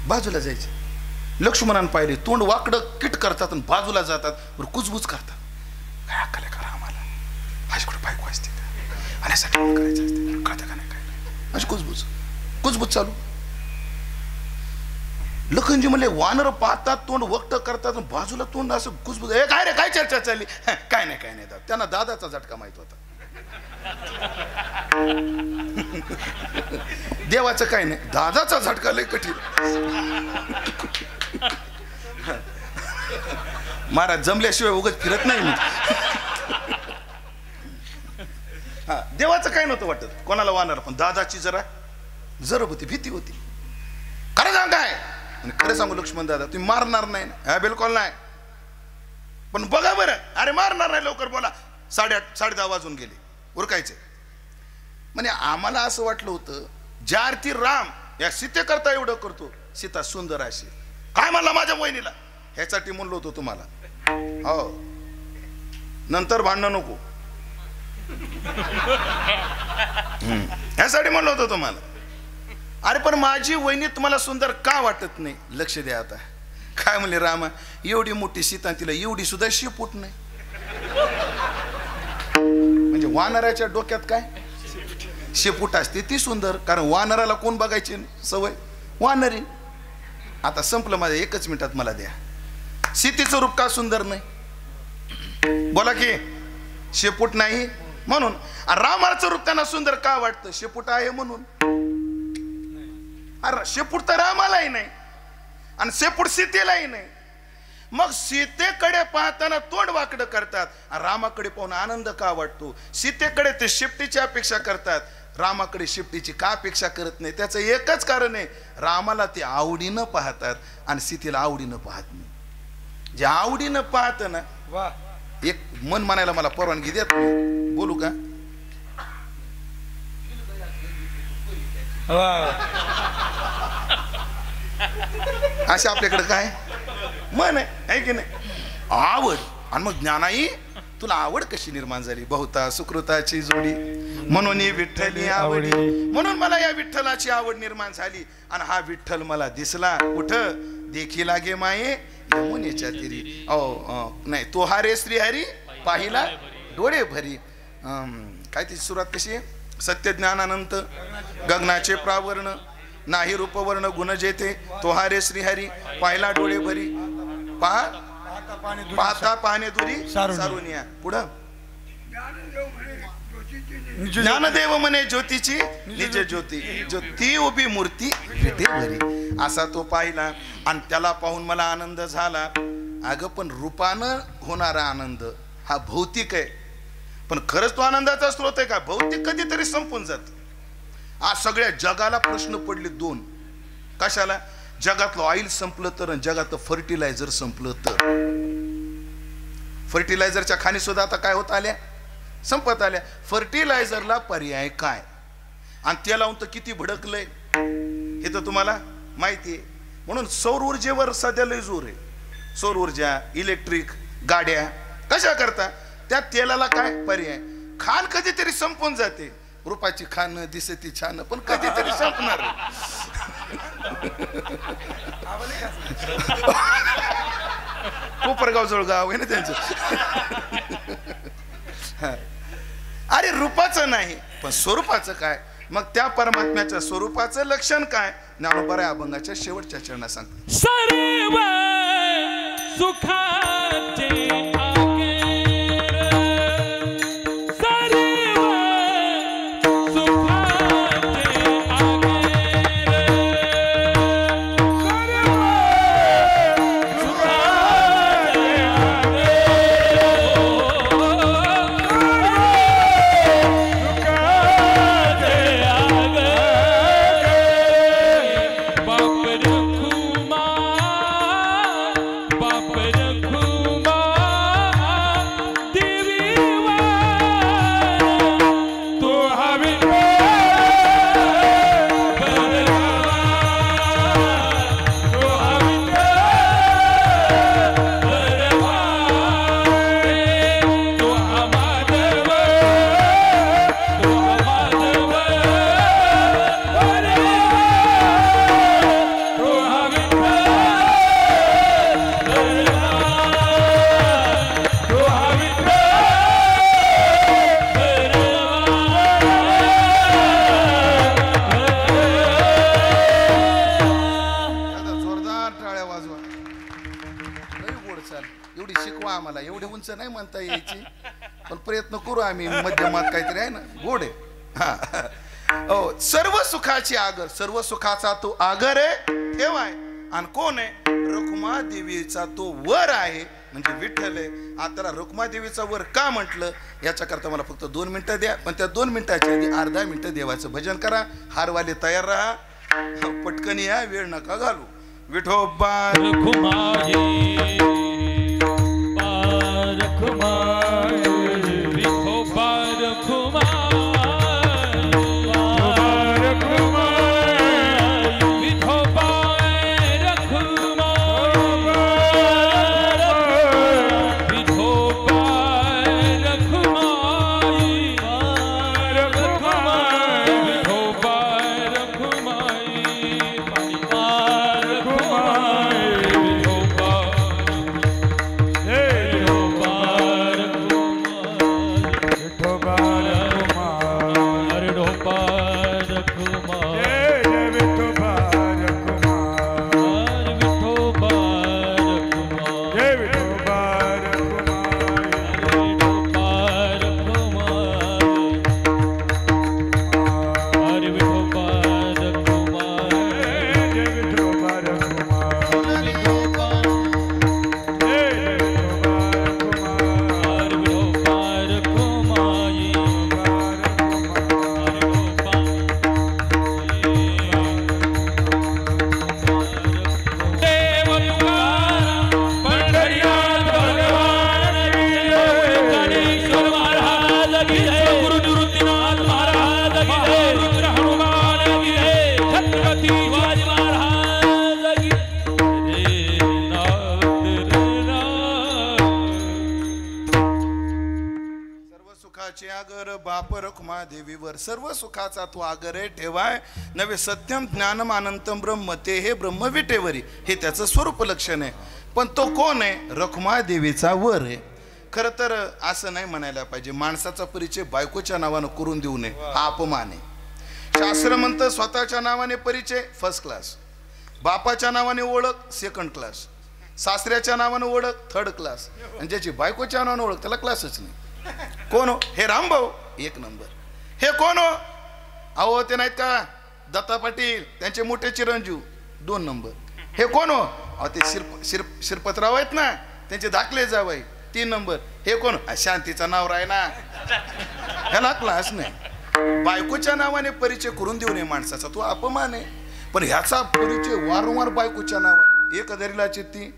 बाजूला जायचे. लक्ष्मणानं पाहिले, तोंड वाकडं किट करतात आणि बाजूला जातात, बरं कुजबूज करतात. काय अक्कल आहे करा आम्हाला? अशी कुठे बायको असते का? आणि यासाठी करायचं असते, कळतं का नाही? काय अशी कुजबूज कुजबूज चालू. लखनजी म्हणले वानर पाहतात, तोंड वक्त करतात, बाजूला तोंड असं कुजबूज. काय रे काय चर्चा चालली? काय नाही काय नाही. त्यांना दादाचा झटका माहित होता. देवाचं काय नाही, दादाचा झटका लय कठीण. महाराज जमल्याशिवाय उगाच फिरत नाही मी. हा, देवाचं काय नव्हतं वाटत कोणाला वानर, पण दादाची जरा जरब होती, भीती होती. खरं सांग काय? आणि खरं सांगू लक्ष्मण दादा, तुम्ही मारणार नाही ना? बिलकुल नाही. पण बघा बरं, अरे मारणार नाही, लवकर बोला. 8:30 10:30 वाजून गेले, उरकायचे. म्हणजे आम्हाला असं वाटलं होतं, ज्या अर्थी राम या सीते करता एवढं करतो, सीता सुंदर असेल. काय म्हणला माझ्या वहिनीला? ह्यासाठी म्हणलो होतो तुम्हाला. हो, नंतर भांडणं नको, ह्यासाठी म्हणलो होतो तुम्हाला. अरे पण माझी वहिनी तुम्हाला सुंदर का वाटत नाही? लक्ष द्या. आता काय म्हणले रामा, एवढी मोठी सीता तिला एवढी सुद्धा शेपूट नाही. म्हणजे वानराच्या डोक्यात काय शेपूट असते ती सुंदर, कारण वानराला कोण बघायची सवय, वानरी. आता संपलं माझ्या, 1 मिनिटात मला द्या. सीतेचं रूप का सुंदर नाही? बोला की शेपूट नाही म्हणून. रामाचं रूप त्यांना सुंदर का वाटतं? शेपूट आहे म्हणून. अरे शेपूट तर रामालाही नाही आणि शेपूट सीतेलाही नाही. मग सीतेकडे पाहताना तोंड वाकडं करतात, रामाकडे पाहून आनंद का वाटतो? सीतेकडे ते शेपटीची अपेक्षा करतात, रामाकडे शेपटीची का अपेक्षा करत नाही? त्याचं एकच कारण आहे, रामाला ते आवडीनं पाहतात आणि सीतेला आवडीनं पाहत नाही. जे आवडीनं पाहत ना, वा, एक मन म्हणायला मला परवानगी द्या, बोलू का? असे आपल्याकडे काय मन आहे की नाही? आवड. आणि मग ज्ञानाई तुला आवड कशी निर्माण झाली? बहुता सुकृताची जोडी म्हणून विठ्ठली आवडी, म्हणून मला या विठ्ठलाची आवड निर्माण झाली. आणि हा विठ्ठल मला दिसला कुठं? देखी लागे माये यमुनेच्या तीरी. नाही, तो हा रे श्रीहरी पाहिला डोळे भरी. काय ती सुरुवात कशी आहे? सत्य ज्ञानानंत गगनाचे प्रावर्ण, नाही रूपवर्ण गुण जेथे, तो हा रे श्रीहरी पाहिला डोळे भरी. पाहता पाहणे दुरी सारुनिया. पुढं ज्ञानदेव म्हणे ज्योतीची निज ज्योती, ज्योती उभी मूर्ती घरी. असा तो पाहिला आणि त्याला पाहून मला आनंद झाला. अगं पण रूपानं होणारा आनंद हा भौतिक आहे, पण खरंच तो आनंदाचा स्रोत आहे का? भौतिक कधीतरी संपून जात. आज सगळ्या जगाला प्रश्न पडले 2. कशाला? जगातलं ऑइल संपलं तर, जगातलं फर्टिलायझर संपलं तर. फर्टिलायझरच्या खाणी सुद्धा आता काय होत आल्या? संपत आल्या. फर्टिलायझरला पर्याय काय? आणि ते लावून तर किती भडकलंय हे तर तुम्हाला माहिती आहे. म्हणून सौर ऊर्जेवर सध्या लय जोर आहे. सौर ऊर्जा, इलेक्ट्रिक गाड्या कशा करता? त्या तेलाला काय पर्याय? खाण कधीतरी संपून जाते. रूपाची खाण दिसती छान, पण कधीतरी संपणार. कोपरगाव जवळ गाव आहे ना त्यांचं. अरे रूपाचं नाही पण स्वरूपाचं काय? मग त्या परमात्म्याच्या स्वरूपाचं लक्षण काय? ज्ञानोबा अभंगाच्या शेवटच्या चरणात सांगतात. सर्व सुखाचे नाही म्हणता यायची, पण प्रयत्न करू आम्ही. मध्यमात काहीतरी आहे ना, गोड आहे. हा, सर्व सुखाची आगर, सर्व सुखाचा तो आगर आहे, ठेवाय. आणि कोण आहे? रुक्मा देवीचा तो वर आहे, म्हणजे विठ्ठल आहे. आता त्याला रुक्मा देवीचा वर का म्हटलं याच्या करता मला फक्त 2 मिनिटं द्या. पण त्या 2 मिनिटाच्या आधी अर्धा मिनिटं देवाचं भजन करा. हारवाले तयार राहा, पटकन या, वेळ नका घालू. विठोबा बाप रखुमा देवीवर सर्व सुखाचा तू आगरे ठेवाय नवे सत्यम ज्ञानम अनंतम ब्रह्म ते हे ब्रह्म विटेवरी हे त्याचं स्वरूप लक्षण आहे. पण तो कोण आहे? रखुमा देवीचा वर आहे. खरं तर असं नाही म्हणायला पाहिजे. माणसाचा परिचय बायकोच्या नावानं करून देऊ नये, हा अपमान आहे. शास्त्र म्हणतं स्वतःच्या नावाने परिचय फर्स्ट क्लास, बापाच्या नावाने ओळख सेकंड क्लास, सासऱ्याच्या नावाने ओळख थर्ड क्लास, आणि ज्याची बायकोच्या नावाने ओळख त्याला क्लासच नाही. कोण हो? हे रामभाऊ एक नंबर. हे कोण हो? अहो ते नाहीत का दत्ता पाटील, त्यांचे मोठे चिरंजीव 2 नंबर. हे कोण हो? अहो ते शिरपतराव आहेत ना, त्यांचे धाकले जावई 3 नंबर. हे कोण? शांतीचा नाव आहे ना, ह्याला क्लास नाही. बायकोच्या नावाने परिचय करून देऊ नये माणसाचा, तो अपमान आहे. पण ह्याचा परिचय वारंवार बायकोच्या नावाने. एक दरीला चित्ती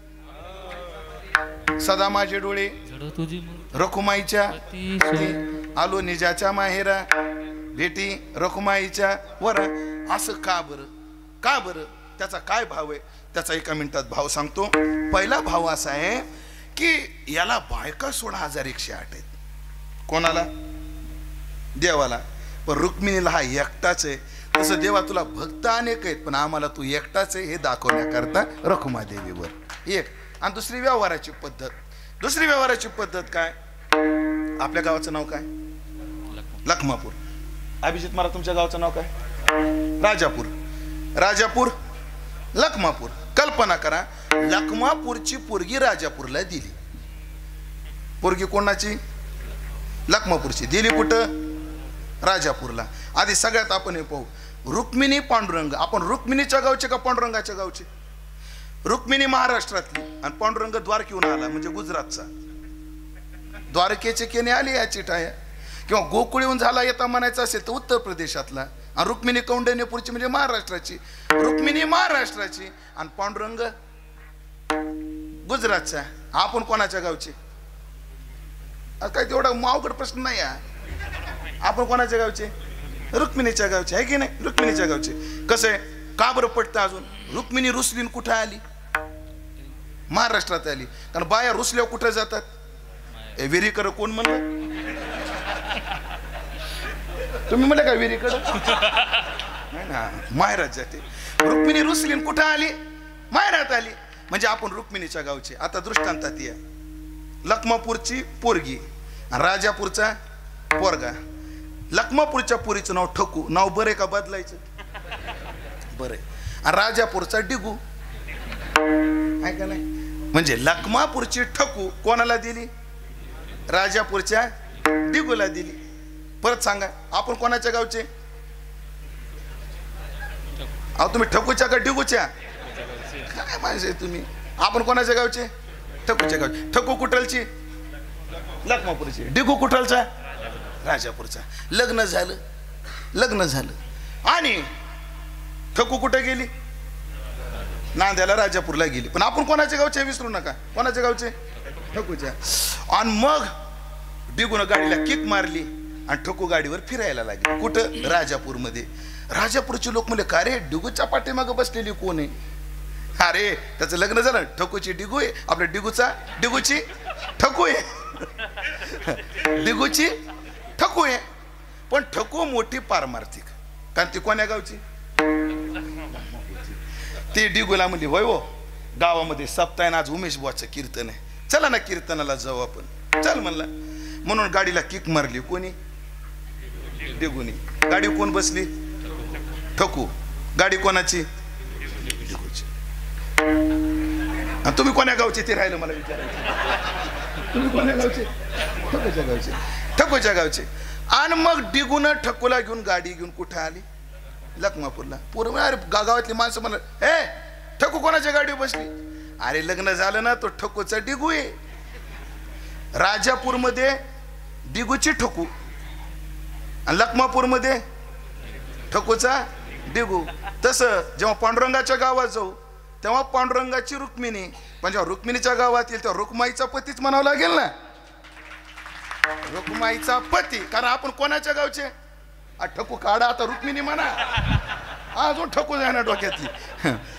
सदा माझे डोळे रखुमाईच्या आलो निजाच्या माहेरा भेटी रखुमाईच्या वर. असं का बरं? का बरं? त्याचा काय भाव आहे? त्याचा 1 मिनिटात भाव सांगतो. पहिला भाव असा आहे की याला बायका 16,108 आहेत. कोणाला? देवाला. पण रुक्मिणीला हा एकटाच आहे. तसं देवा तुला भक्त अनेक आहेत, पण आम्हाला तू एकटाच आहे हे दाखवण्याकरता रखुमा देवीवर एक. आणि दुसरी व्यवहाराची पद्धत. दुसरी व्यवहाराची पद्धत काय? आपल्या गावाचं नाव काय? लखमापूर. अभिजित महाराज तुमच्या गावाचं नाव काय? राजापूर. राजापूर लखमापूर. कल्पना करा, लखमापूरची पोरगी राजापूरला दिली. पोरगी कोणाची? लखमापूरची. दिली कुठं? राजापूरला. आधी सगळ्यात आपण हे पाहू, रुक्मिणी पांडुरंग. आपण रुक्मिणीच्या गावचे का पांडुरंगाच्या गावचे? रुक्मिणी महाराष्ट्रातली आणि पांडुरंग द्वारकेहून आला, म्हणजे गुजरातचा. द्वारकेचे केने आली याची टाया, किंवा गोकुळीहून झाला येता म्हणायचं असेल तर उत्तर प्रदेशातला. आणि रुक्मिणी कौंडण्यपूरची म्हणजे महाराष्ट्राची. रुक्मिणी महाराष्ट्राची आणि पांडुरंग गुजरातचा. आपण कोणाच्या गावचे? काय तेवढा अवघड प्रश्न नाही. आपण कोणाच्या गावचे? रुक्मिणीच्या गावचे, आहे की नाही? रुक्मिणीच्या गावचे. कसं आहे? का बरं पडतं अजून? रुक्मिणी रुसलीन कुठं आली? महाराष्ट्रात आली. कारण बाया रुसल्यावर कुठं जातात? विहिरीकडं. कोण म्हणलं? तुम्ही म्हणलं का विहिरीकडं? नाही ना, माहेरात जाते. रुक्मिणी रुसलीन कुठं आली? माहेरात आली. म्हणजे आपण रुक्मिणीच्या गावचे. आता दृष्टांतात या, लखमापूरची पोरगी आणि राजापूरचा पोरगा. लखमापूरच्या पोरीचं नाव ठकू. नाव बरे का बदलायचं? बरे. आणि राजापूरचा डिगू, आहे का नाही? म्हणजे लखमापूरची ठकू कोणाला दिली? राजापूरच्या डिगूला दिली. परत सांगा, आपण कोणाच्या गावचे? अहो तुम्ही ठकूच्या का डिगूच्या? काय माणसे तुम्ही? आपण कोणाच्या गावचे? ठकूच्या गावचे. ठकू कुठलची? लखमापूरची. डिगू कुठलचा? राजापूरचा. लग्न झालं. लग्न झालं आणि ठकू कुठे गेली? नांद्याला राजापूरला गेली. पण आपण कोणाच्या गावचे विसरू नका. कोणाच्या गावचे? ठकूच्या. आणि मग डिगून गाडीला किक मारली आणि ठकू गाडीवर फिरायला लागली. कुठं? राजापूरमध्ये. राजापूरचे लोक म्हणले, का रे डिगूच्या पाठीमागं बसलेली कोण आहे? अरे त्याचं लग्न झालं. ठकूची डिगू आहे, आपल्या डिगूची ठकू आहे. डिगूची ठकू आहे. पण ठकू मोठी पारमार्थिक. कारण ती कोण्या गावची? ती डिगूला म्हणली, होय हो गावामध्ये सप्ताह आज उमेश बुवाचं कीर्तन आहे, चला ना कीर्तनाला जाऊ आपण. चल म्हणला. म्हणून गाडीला किक मारली. कोणी? डिगूनी. गाडी कोण बसली? ठकू. गाडी कोणाची? डिगूची. तुम्ही कोण्या गावचे ते राहिलं मला विचारायचं. तुम्ही कोण्या गावचे? ठकूच्या गावचे. ठकूच्या गावचे. आणि मग डिगून ठकूला घेऊन गाडी घेऊन कुठं आली? लखमापूरला. पूर्ण अरे गावातली माणसं म्हणलं, हे ठकू कोणाच्या गाडीवर बसली? अरे लग्न झालं ना, तो ठकूचा डिगू आहे. राजापूरमध्ये डिगूची ठकू आणि लखमापूरमध्ये ठकूचा डिगू. तसं जेव्हा पांडुरंगाच्या गावात जाऊ तेव्हा पांडुरंगाची रुक्मिणी, पण जेव्हा रुक्मिणीच्या गावात येईल तेव्हा रुक्माईचा पतीच म्हणावं लागेल ना. रुक्माईचा पती. कारण आपण कोणाच्या गावचे? ठकू काढा आता रुक्मिणी म्हणा. अजून ठकू जाणार डोक्यातली.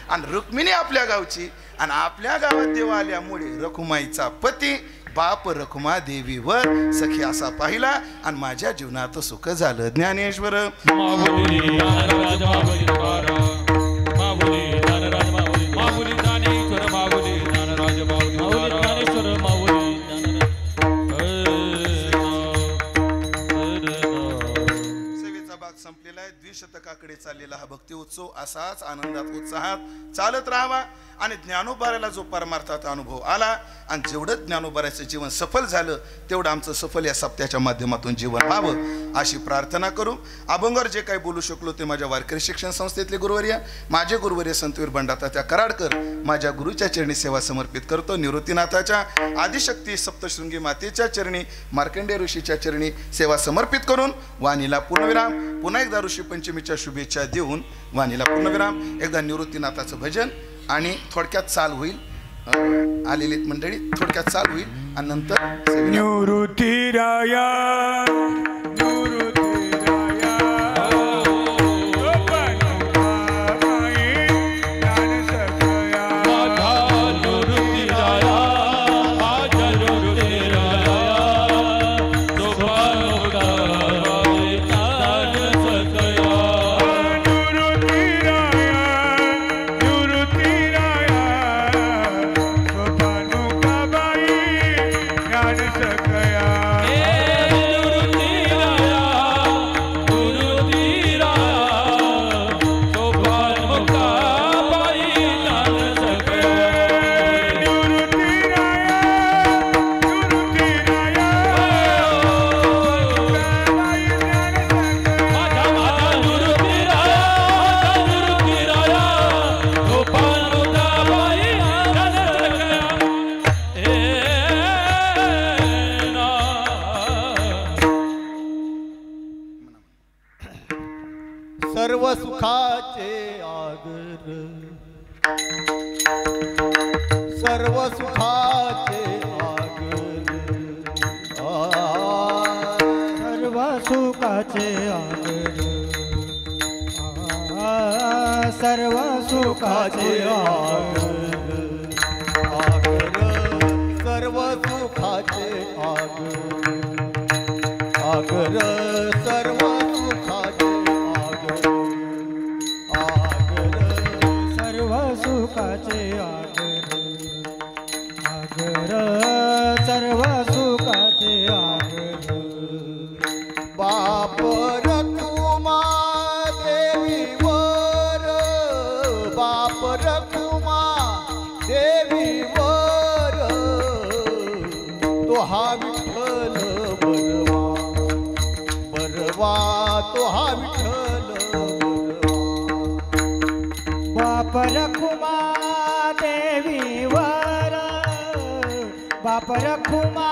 आणि रुक्मिणी आपल्या गावची आणि आपल्या गावात देव आल्यामुळे रखुमाईचा पती बाप रखुमा देवीवर सखी असा पाहिला आणि माझ्या जीवनात सुख झालं ज्ञानेश्वर. संपलेला आहे. द्विशतकाकडे चाललेला हा भक्ती उत्सव असाच आनंदात उत्साहात चालत राहावा आणि ज्ञानोबाराला जो परमार्थाचा अनुभव आला आणि जेवढं ज्ञानोबाराचं जीवन सफल झालं तेवढं आमचं सफल या सप्त्याच्या माध्यमातून जीवन व्हावं अशी प्रार्थना करू. अभंगावर जे काही बोलू शकलो ते माझ्या वारकरी शिक्षण संस्थेतले गुरुवर्य माझे गुरुवर्य संतवीर बंडातात्या कराडकर माझ्या गुरुच्या चरणी सेवा समर्पित करतो. निवृत्तीनाथाच्या आदिशक्ती सप्तशृंगी मातेच्या चरणी मार्कंडेय ऋषीच्या चरणी सेवा समर्पित करून वाणीला पूर्णविराम. पुन्हा एकदा ऋषी पंचमीच्या शुभेच्छा देऊन वाणीला पूर्णविराम. एकदा निवृत्तीनाथाचं भजन आणि थोडक्यात चाल होईल. आलेली मंडळी थोडक्यात चाल होईल आणि नंतर निवृत्तीराया सर्व सुखाचे आगर सर्व सुखाचे आगर सर्व सुखाचे आगर सर्व सुखाचे आगर आगर सर्व सुखाचे आगर आगर सर्व सुखाचे आगर आगर सर्व सुखाचे आगर बाप रखुमा देवीवर बाप रखुमा देवीवर तो हा विठ्ठल बरवा बरवा तो हा विठ्ठल बाप रखुमा देवीवर बाप रखुमा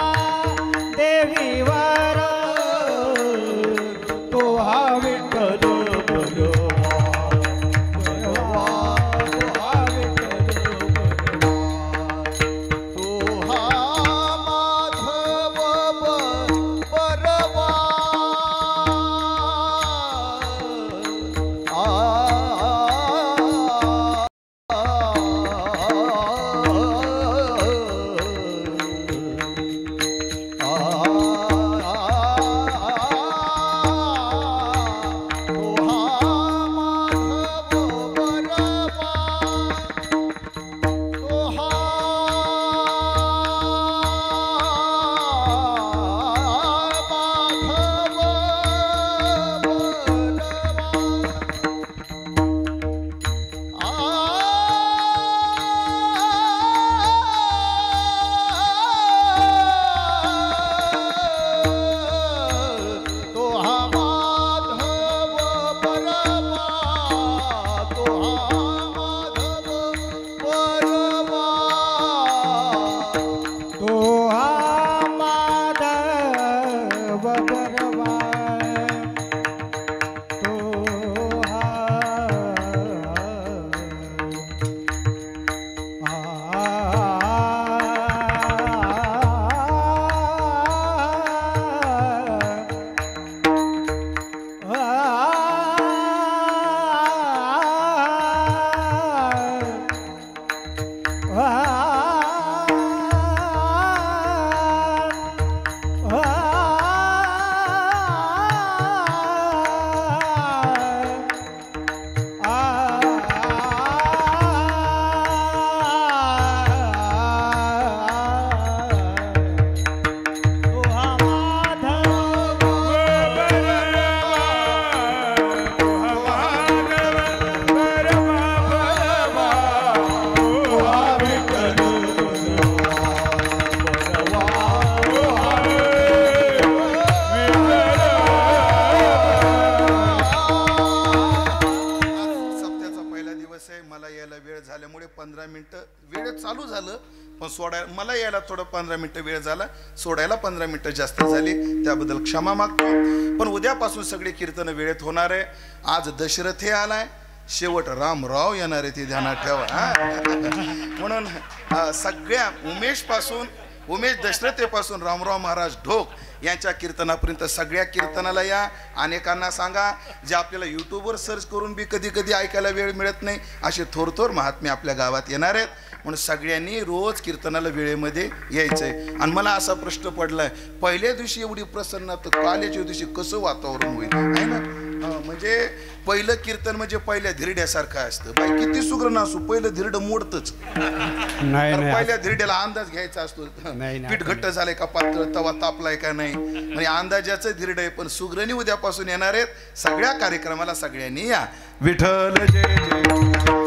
देवीवर तो हा विठ्ठल बरवा बरवा तो हा विठ्ठल बरवा तो हा माधव बरवा पण सोडायला मला यायला थोडं 15 मिनिटं वेळ झाला, सोडायला 15 मिनिटं जास्त झाली, त्याबद्दल क्षमा मागतो. पण उद्यापासून सगळे कीर्तन वेळेत होणार आहे. आज दशरथ हे आलाय, शेवट रामराव येणार आहे, ते ध्यानात ठेवा. म्हणून सगळ्या उमेश दशरथेपासून रामराव महाराज ढोक यांच्या कीर्तनापर्यंत सगळ्या कीर्तनाला या. अनेकांना सांगा, जे आपल्याला यूट्यूबवर सर्च करून बी कधी कधी ऐकायला वेळ मिळत नाही, असे थोर महात्मे आपल्या गावात येणार आहेत. म्हणून सगळ्यांनी रोज कीर्तनाला वेळेमध्ये यायचंय. आणि मला असा प्रश्न पडलाय, पहिल्या दिवशी एवढी प्रसन्नता, काल्याच्या दिवशी कसं वातावरण होईल आहे ना. म्हणजे पहिलं कीर्तन म्हणजे पहिल्या धिरड्यासारखं असतं. बाई किती सुग्रण असू, पहिलं धिरडं मोडतच. पहिल्या धिरड्याला अंदाज घ्यायचा असतो, पीठ घट्ट झालंय का पातळ, तवा तापलाय का नाही, म्हणजे अंदाजाचं धिरड आहे. पण सुग्रणी उद्यापासून येणार आहेत. सगळ्या कार्यक्रमाला सगळ्यांनी या. विठ्ठल जय जय.